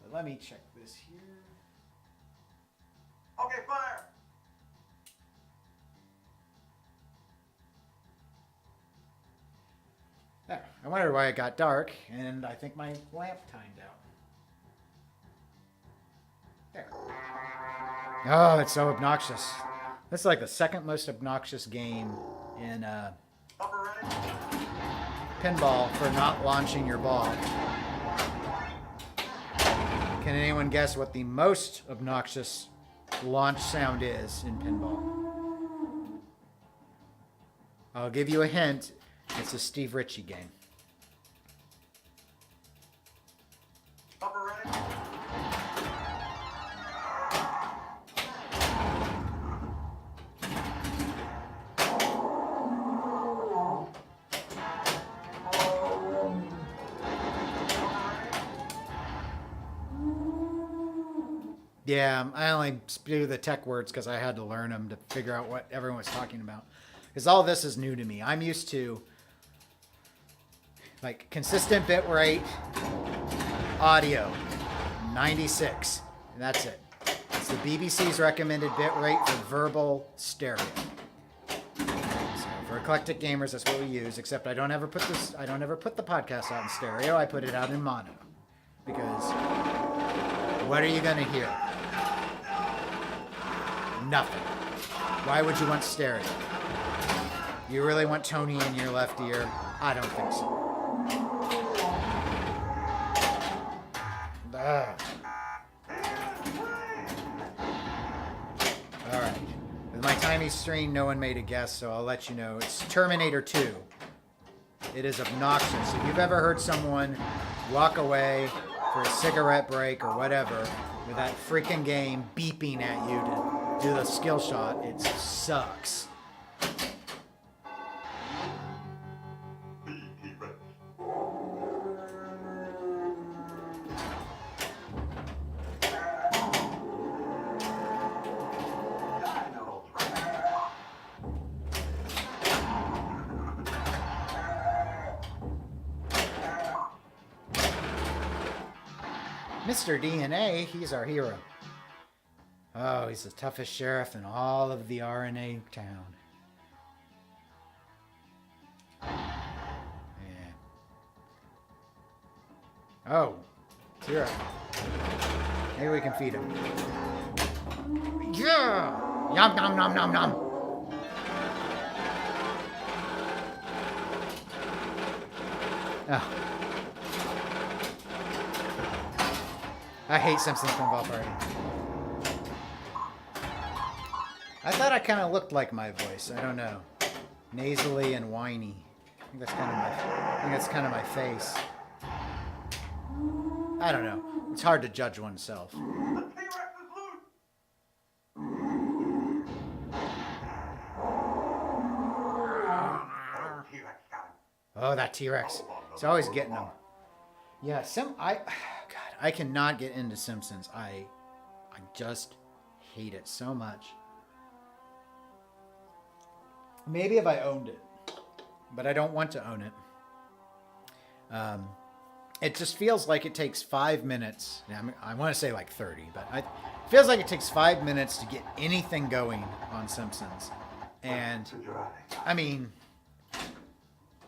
But let me check this here.
Okay, fire.
There. I wondered why it got dark, and I think my lamp timed out. There. Oh, it's so obnoxious. This is like the second most obnoxious game in
Upper end.
pinball for not launching your ball. Can anyone guess what the most obnoxious launch sound is in pinball? I'll give you a hint. It's a Steve Ritchie game.
Upper end.
Yeah, I only spew the tech words because I had to learn them to figure out what everyone was talking about. Because all this is new to me. I'm used to like consistent bit rate, audio, 96, and that's it. It's the BBC's recommended bit rate for verbal stereo. So for eclectic gamers, that's what we use. Except I don't ever put the podcast out in stereo. I put it out in mono because what are you gonna hear? Nothing. Why would you want stereo? You really want Tony in your left ear? I don't think so. Alright. With my tiny screen, no one made a guess, so I'll let you know. It's Terminator 2. It is obnoxious. If you've ever heard someone walk away for a cigarette break or whatever with that freaking game beeping at you to do the skill shot, it sucks. Mr. DNA, he's our hero. Oh, he's the toughest sheriff in all of the RNA town. Yeah. Oh, Tira. Maybe we can feed him. Yeah! Yum, nom, nom, nom, nom. Oh. I hate Simpsons Pinball Party. I thought I kind of looked like my voice. I don't know. Nasally and whiny. I think that's kind of my face. I don't know. It's hard to judge oneself.
The T-Rex is loose!
Oh, T-Rex got him.
Oh, that T-Rex. He's always getting them. Yeah, I cannot get into Simpsons. I just hate it so much. Maybe if I owned it, but I don't want to own it. It just feels like it takes 5 minutes. I want to say like 30, but it feels like it takes 5 minutes to get anything going on Simpsons. And I mean,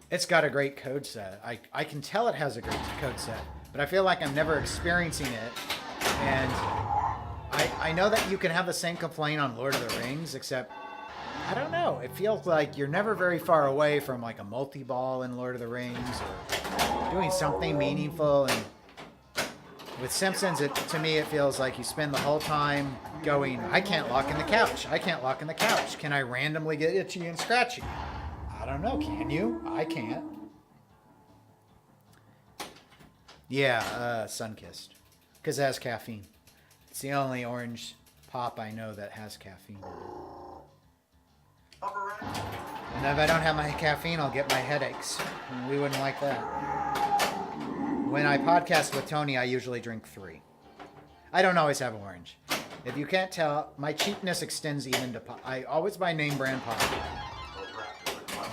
it's got a great code set. I can tell it has a great code set, but I feel like I'm never experiencing it. And I know that you can have the same complaint on Lord of the Rings, except I don't know. It feels like you're never very far away from like a multi-ball in Lord of the Rings or doing something meaningful. And with Simpsons, to me, it feels like you spend the whole time going, I can't lock in the couch. I can't lock in the couch. Can I randomly get itchy and scratchy? I don't know. Can you? I can't. Yeah, Sunkissed. Because it has caffeine. It's the only orange pop I know that has caffeine in it.
Upper end.
And if I don't have my caffeine, I'll get my headaches. And we wouldn't like that. When I podcast with Tony, I usually drink 3. I don't always have orange. If you can't tell, my cheapness extends even to pop. I always buy name brand pop.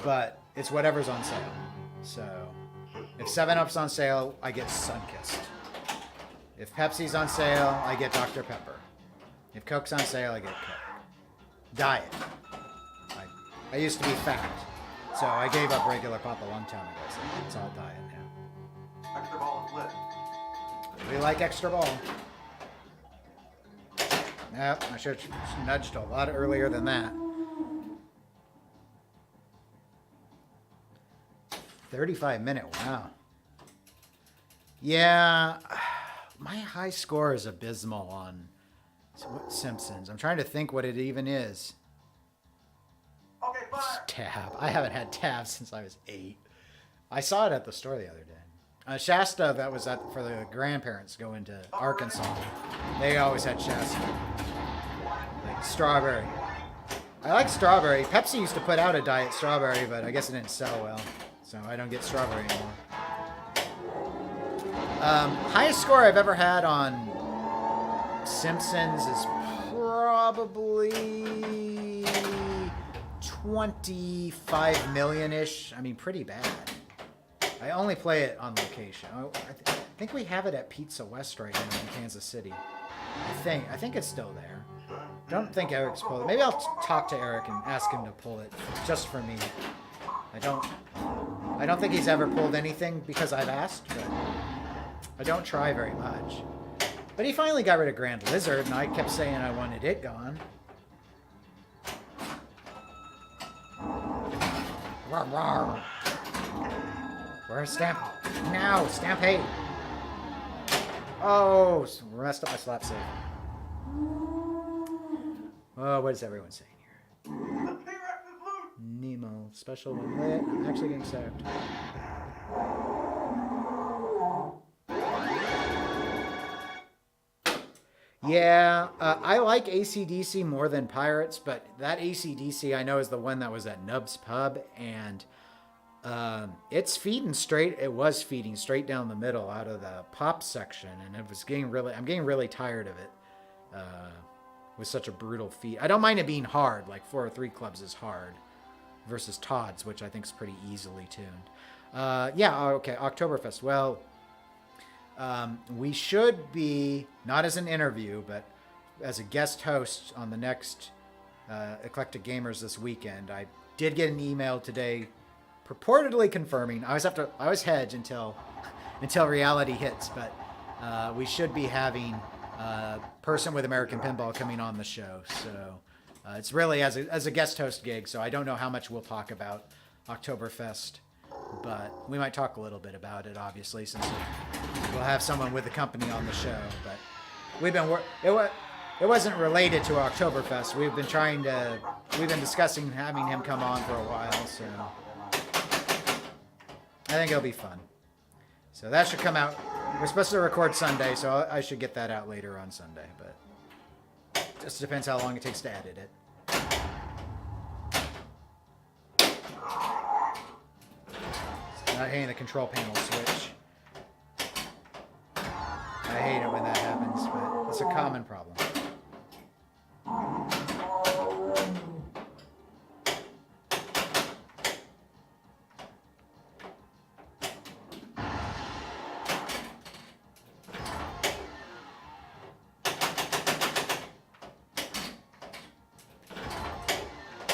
But it's whatever's on sale. So if 7-Up's on sale, I get Sunkissed. If Pepsi's on sale, I get Dr. Pepper. If Coke's on sale, I get Coke. Diet. I used to be fat, so I gave up regular pop a long time ago, so it's all diet now.
Extra ball is lit.
We like extra ball. Yep, I should have nudged a lot earlier than that. 35-minute, wow. Yeah, my high score is abysmal on Simpsons. I'm trying to think what it even is.
Okay, fire!
Tab. I haven't had tab since I was 8. I saw it at the store the other day. Shasta, that was for the grandparents going to Arkansas. They always had Shasta. Like strawberry. I like strawberry. Pepsi used to put out a diet strawberry, but I guess it didn't sell well. So I don't get strawberry anymore. Highest score I've ever had on Simpsons is probably 25 million-ish. I mean, pretty bad. I only play it on location. I think we have it at Pizza West right now in Kansas City. I think it's still there. Don't think Eric's pulled it. Maybe I'll talk to Eric and ask him to pull it just for me. I don't think he's ever pulled anything because I've asked, but I don't try very much. But he finally got rid of Grand Lizard, and I kept saying I wanted it gone. Rawr, rawr. Where's Stamp? Now, Stampede! Oh, we messed up my slap save. Oh, what is everyone saying here?
The T-Rex is loose!
Nemo, special one lit. I'm actually getting sacked. Yeah, I like AC/DC more than Pirates, but that AC/DC I know is the one that was at Nub's Pub, and it's feeding straight. It was feeding straight down the middle out of the pop section, and it was getting really. I'm getting really tired of it. With such a brutal feed, I don't mind it being hard. Like 403 Clubs is hard, versus Todd's, which I think is pretty easily tuned. Yeah, okay, Oktoberfest. Well. We should be, not as an interview, but as a guest host on the next Eclectic Gamers this weekend. I did get an email today purportedly confirming. I always hedge until reality hits, but we should be having a person with American Pinball coming on the show. So it's really as a guest host gig, so I don't know how much we'll talk about Oktoberfest. But we might talk a little bit about it, obviously, since we'll have someone with the company on the show. But we've been it wasn't related to Oktoberfest. We've been discussing having him come on for a while, so I think it'll be fun. So that should come out. We're supposed to record Sunday, so I should get that out later on Sunday. But just depends how long it takes to edit it. Not hitting the control panel switch. I hate it when that happens, but it's a common problem.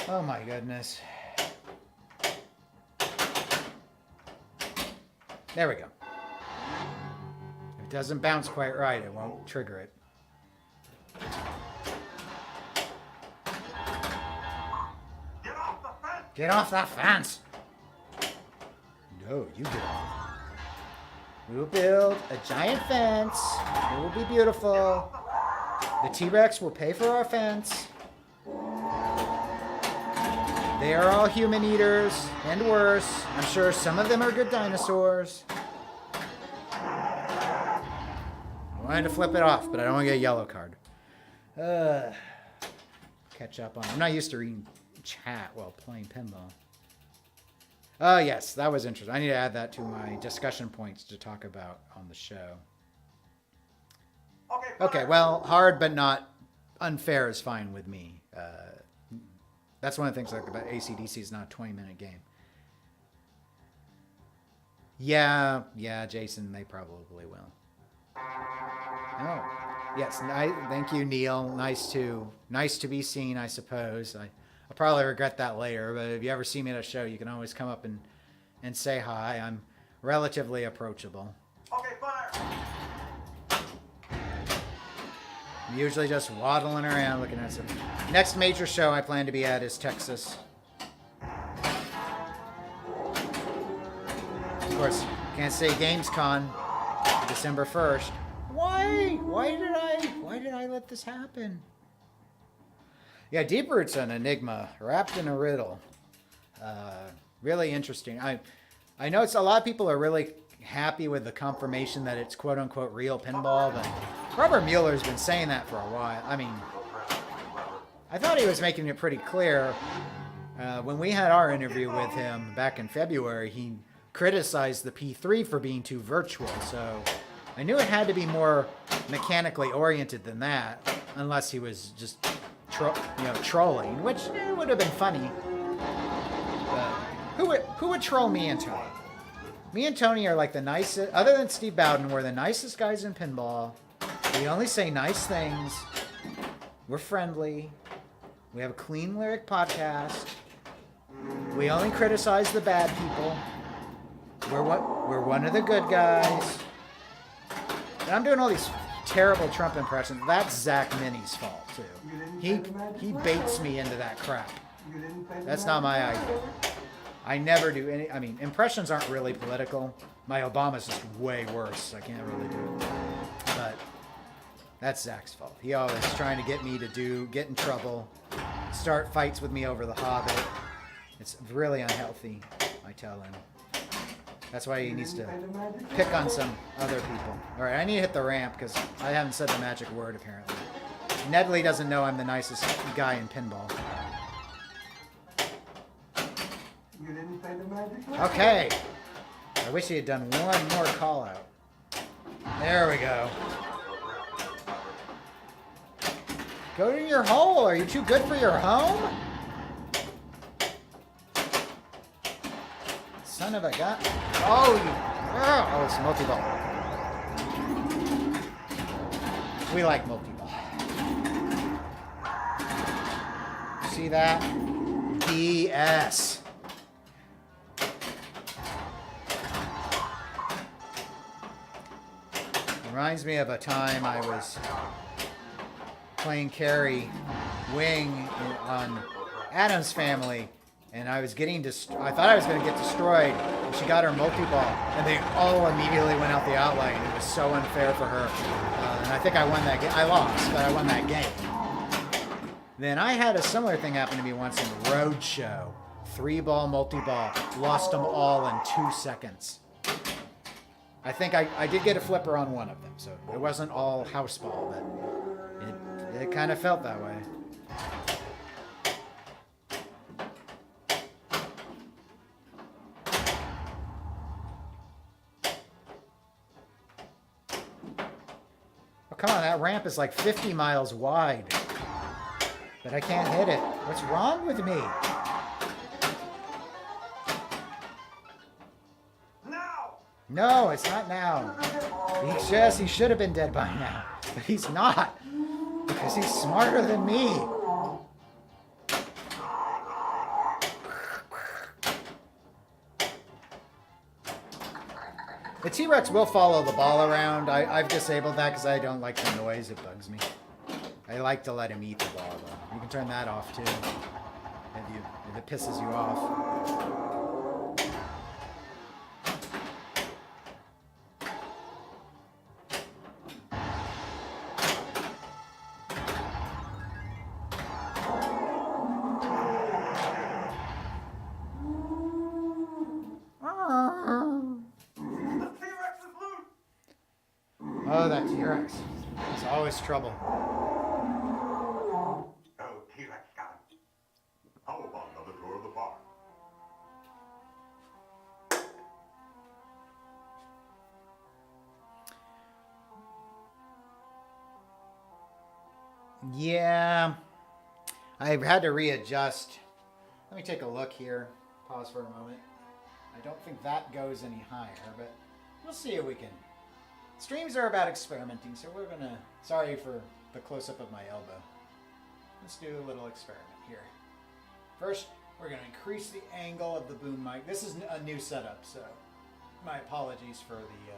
Oh my goodness. There we go. If it doesn't bounce quite right, it won't trigger it.
Get off the fence!
Get off that fence! No, you get off. We will build a giant fence. It will be beautiful. The T-Rex will pay for our fence. They are all human eaters, and worse. I'm sure some of them are good dinosaurs. I wanted to flip it off, but I don't want to get a yellow card. Catch up on. I'm not used to reading chat while playing pinball. Oh, yes, that was interesting. I need to add that to my discussion points to talk about on the show. Okay, well, hard but not unfair is fine with me. That's one of the things I like about AC/DC is not a 20-minute game. Yeah, Jason, they probably will. Oh, yes, thank you, Neil. Nice to be seen, I suppose. I'll probably regret that later, but if you ever see me at a show, you can always come up and say hi. I'm relatively approachable.
Okay, fire!
I'm usually just waddling around looking at some. Next major show I plan to be at is Texas. Of course, can't say GamesCon December 1st. Why? Why did I let this happen? Yeah, Deep Root's an enigma wrapped in a riddle. Really interesting. I know it's a lot of people are really happy with the confirmation that it's quote unquote real pinball, but Robert Mueller's been saying that for a while. I mean, I thought he was making it pretty clear. When we had our interview with him back in February, he criticized the P3 for being too virtual. So I knew it had to be more mechanically oriented than that, unless he was just trolling, which would have been funny. But who would troll me and Tony? Me and Tony are like the nicest, other than Steve Bowden, we're the nicest guys in pinball. We only say nice things. We're friendly. We have a clean lyric podcast. We only criticize the bad people. We're one of the good guys. And I'm doing all these terrible Trump impressions. That's Zach Minnie's fault too. He baits me into that crap. That's not my idea. I never do any. I mean, impressions aren't really political. My Obama's just way worse. I can't really do it. But that's Zach's fault. He always trying to get me to get in trouble, start fights with me over the Hobbit. It's really unhealthy, I tell him. That's why he needs to pick on some other people. All right, I need to hit the ramp because I haven't said the magic word apparently. Nedley doesn't know I'm the nicest guy in pinball. Okay. I wish he had done one more call out. There we go. Go to your hole. Are you too good for your home? Son of a gun. Oh, it's multi-ball. We like multi-ball. See that? BS. Reminds me of a time I was playing Carrie Wing on Adam's Family, and I was getting I thought I was going to get destroyed, and she got her multi-ball, and they all immediately went out the outline. It was so unfair for her, and I think I won that game. I lost, but I won that game. Then I had a similar thing happen to me once in Roadshow. 3-ball multi-ball, lost them all in 2 seconds. I think I did get a flipper on one of them, so it wasn't all house ball, but it kind of felt that way. Oh, come on, that ramp is like 50 miles wide, but I can't hit it. What's wrong with me? No, it's not now. He should have been dead by now. But he's not. Because he's smarter than me. The T-Rex will follow the ball around. I've disabled that because I don't like the noise. It bugs me. I like to let him eat the ball, though. You can turn that off, too. If it pisses you off. Oh, that T-Rex. It's always trouble.
Oh, T-Rex got him. How about another tour of the park?
Yeah. I've had to readjust. Let me take a look here. Pause for a moment. I don't think that goes any higher, but we'll see if we can. Streams are about experimenting, so we're gonna... Sorry for the close-up of my elbow. Let's do a little experiment here. First, we're gonna increase the angle of the boom mic. This is a new setup, so my apologies for the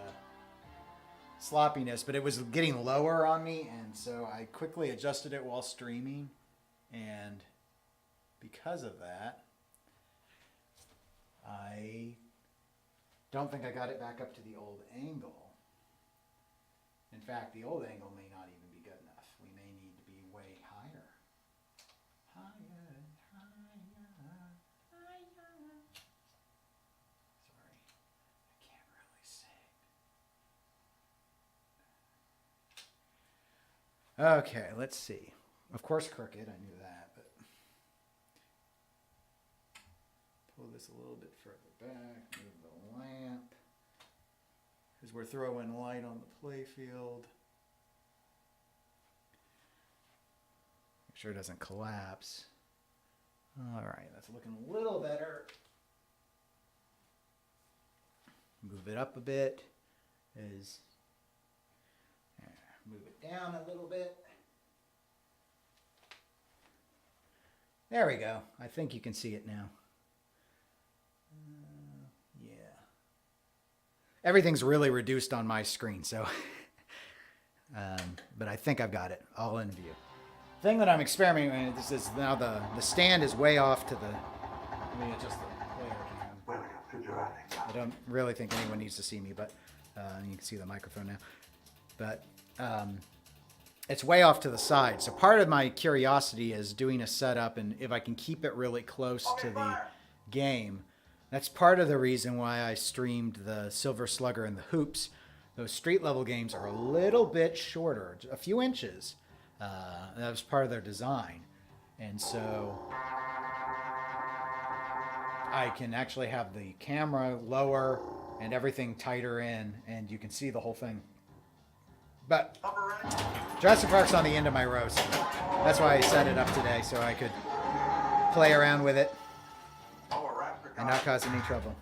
sloppiness, but it was getting lower on me, and so I quickly adjusted it while streaming, and because of that, I don't think I got it back up to the old angle. In fact, the old angle may not even be good enough. We may need to be way higher. Higher, higher, higher. Sorry, I can't really sing. Okay, let's see. Of course, crooked, I knew that, but pull this a little bit further back, move the lamp. Because we're throwing light on the playfield. Make sure it doesn't collapse. All right, that's looking a little better. Move it up a bit. Move it down a little bit. There we go. I think you can see it now. Yeah. Everything's really reduced on my screen, so. But I think I've got it all in view. The thing that I'm experimenting with is now the stand is way off to the. Let me adjust the player cam.
Welcome to Jurassic.
I don't really think anyone needs to see me, but you can see the microphone now. But it's way off to the side. So part of my curiosity is doing a setup, and if I can keep it really close to the game. That's part of the reason why I streamed the Silver Slugger and the Hoops. Those street level games are a little bit shorter, a few inches. That was part of their design. And so I can actually have the camera lower and everything tighter in, and you can see the whole thing. But Jurassic Park's on the end of my row, so that's why I set it up today, so I could play around with it and not cause any trouble.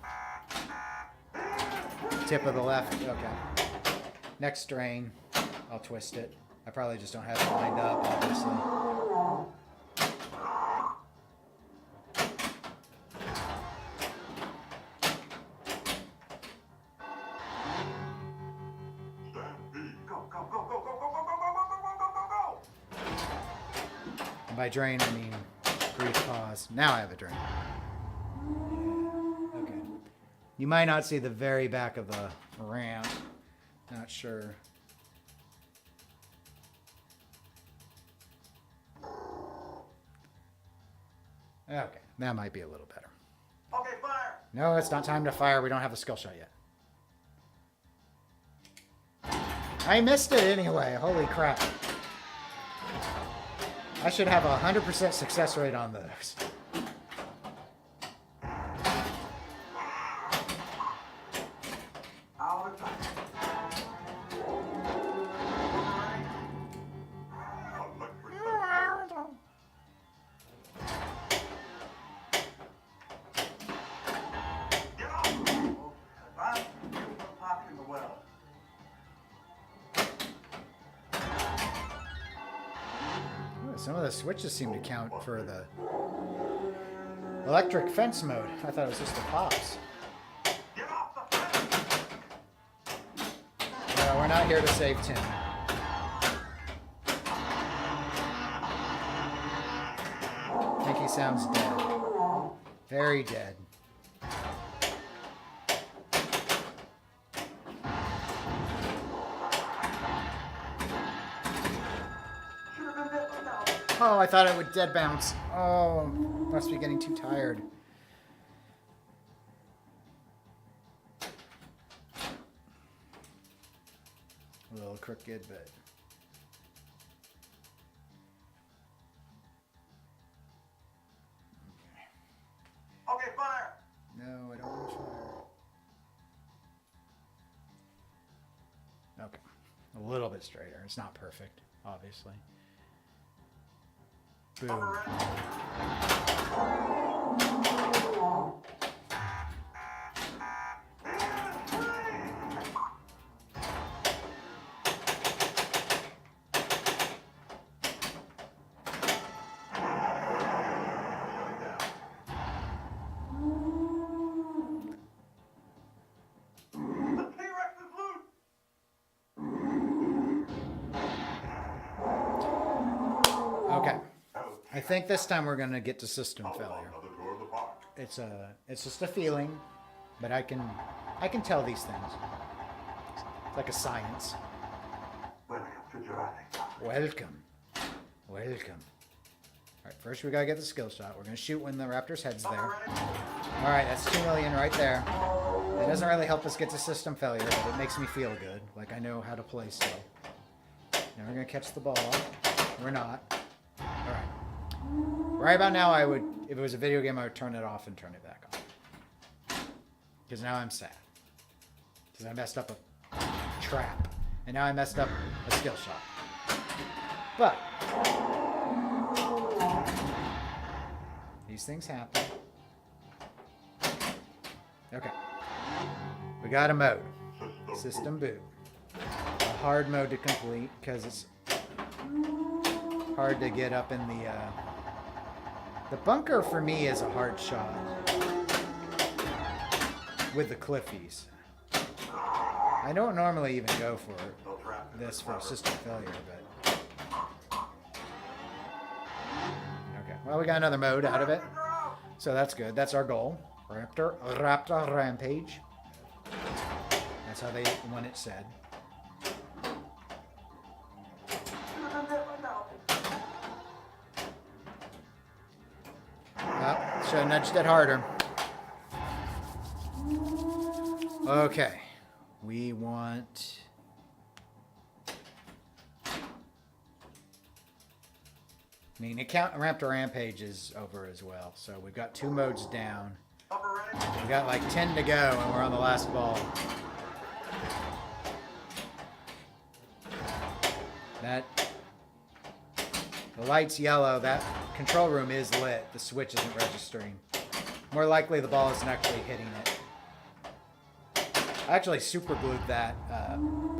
Tip of the left, okay. Next strain, I'll twist it. I probably just don't have it lined up, obviously. And by drain, I mean brief pause. Now I have a drain. Okay. You might not see the very back of the ramp. Not sure. Okay, that might be a little better.
Okay, fire.
No, it's not time to fire. We don't have a skill shot yet. I missed it anyway. Holy crap. I should have a 100% success rate on those. Some of the switches seem to count for the electric fence mode. I thought it was just the pops. No, we're not here to save Tim. I think he sounds dead. Very dead. Oh, I thought it would dead bounce. Oh, must be getting too tired. A little crooked, but...
Okay, fire.
No, I don't want to fire. Okay. A little bit straighter. It's not perfect, obviously. Boom. Okay. I think this time we're gonna get to system failure. It's just a feeling, but I can tell these things. It's like a science.
Welcome to Jurassic.
Welcome. Welcome. Alright, first we gotta get the skill shot. We're gonna shoot when the raptor's head's there. Alright, that's 2 million right there. It doesn't really help us get to system failure, but it makes me feel good. Like I know how to play still. Now we're gonna catch the ball. We're not. Alright. Right about now, I would, if it was a video game, I would turn it off and turn it back on. Because now I'm sad. Because I messed up a trap. And now I messed up a skill shot. But these things happen. Okay. We got a mode. System boot. A hard mode to complete because it's hard to get up in the bunker for me is a hard shot with the cliffies. I don't normally even go for this for system failure, but okay. Well, we got another mode out of it, so that's good. That's our goal. Raptor Rampage. That's how they want it said. Oh, should have nudged it harder. Okay. We want... I mean, Raptor Rampage is over as well, so we've got 2 modes down. We've got like 10 to go, and we're on the last ball. The light's yellow. That control room is lit. The switch isn't registering. More likely the ball isn't actually hitting it. I actually super glued that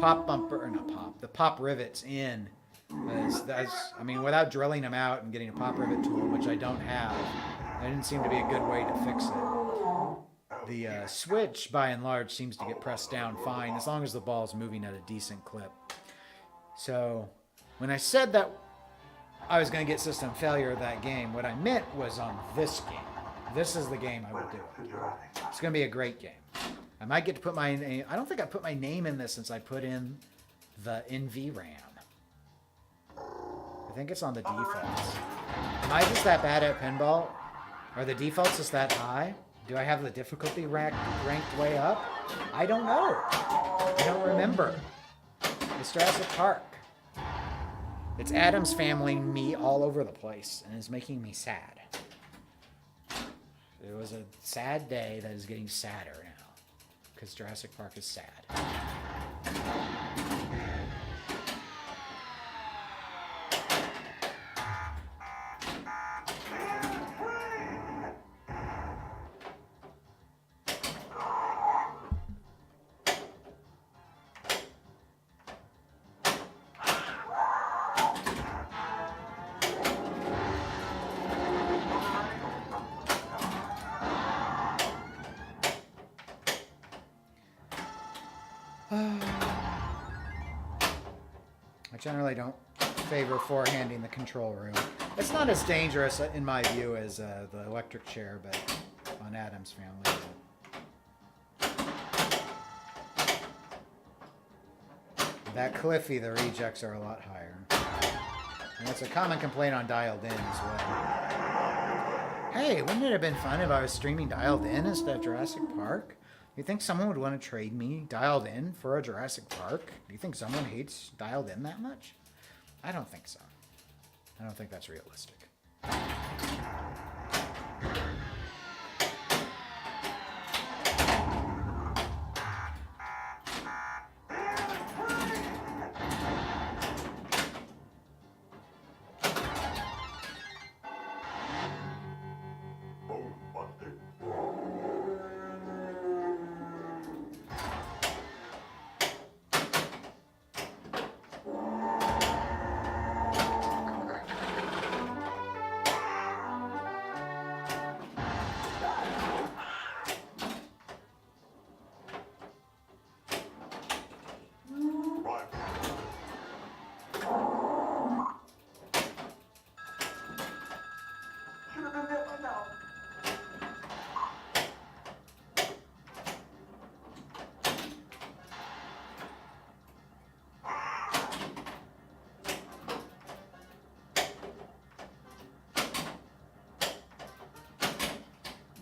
pop bumper, or not pop, the pop rivets in. I mean, without drilling them out and getting a pop rivet tool, which I don't have, that didn't seem to be a good way to fix it. The switch, by and large, seems to get pressed down fine as long as the ball's moving at a decent clip. So, when I said that I was going to get system failure of that game, what I meant was on this game. This is the game I would do. It's going to be a great game. I might get to put my name... I don't think I put my name in this since I put in the NVRAM. I think it's on the defaults. Am I just that bad at pinball? Are the defaults just that high? Do I have the difficulty ranked way up? I don't know. I don't remember. It's Jurassic Park. It's Adam's Family me all over the place and is making me sad. It was a sad day that is getting sadder now. Because Jurassic Park is sad. I generally don't favor forehanding the control room. It's not as dangerous, in my view, as the electric chair, but on Adam's Family. That Cliffy, the rejects are a lot higher. And that's a common complaint on Dialed In as well. Hey, wouldn't it have been fun if I was streaming Dialed In instead of Jurassic Park? You think someone would want to trade me Dialed In for a Jurassic Park? Do you think someone hates Dialed In that much? I don't think so. I don't think that's realistic.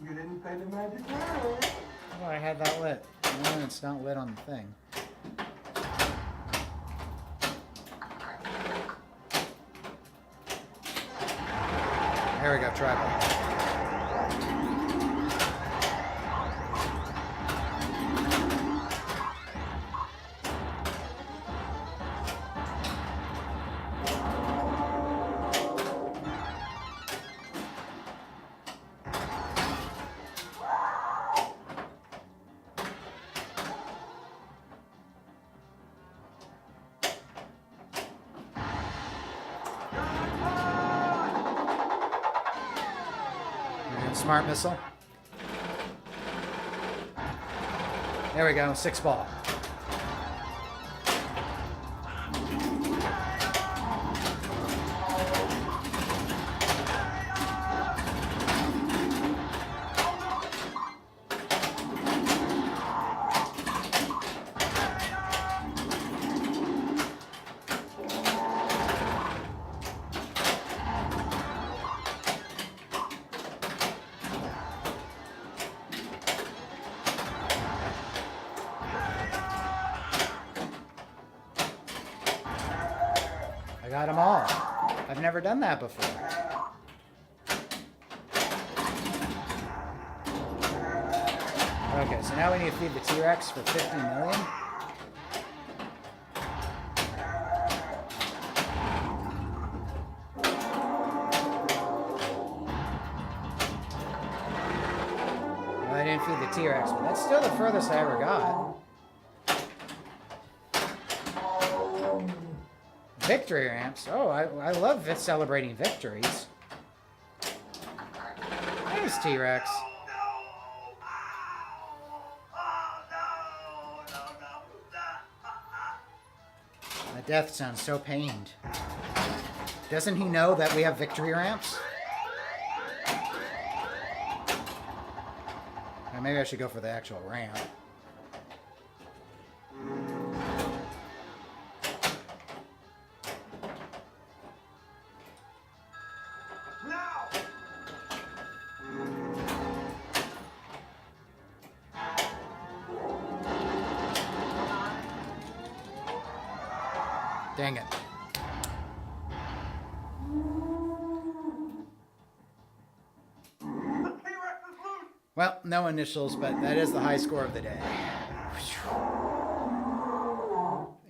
You didn't say the magic word.
Oh, I had that lit. No, it's not lit on the thing. Here we go, tripod. Smart missile. There we go, 6 ball. I got them all. I've never done that before. Okay, so now we need to feed the T-Rex for 50 million. Well, I didn't feed the T-Rex, but that's still the furthest I ever got. Victory ramps. Oh, I love celebrating victories. There's T-Rex. My death sounds so pained. Doesn't he know that we have victory ramps? Or maybe I should go for the actual ramp. Dang it. Well, no initials, but that is the high score of the day.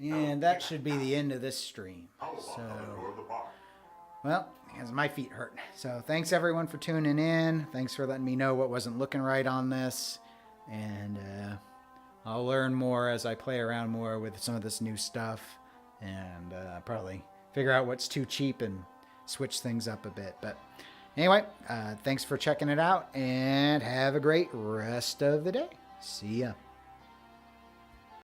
And that should be the end of this stream. So, well, because my feet hurt. So thanks everyone for tuning in. Thanks for letting me know what wasn't looking right on this. And I'll learn more as I play around more with some of this new stuff. And probably figure out what's too cheap and switch things up a bit. But anyway, thanks for checking it out and have a great rest of the day. See ya.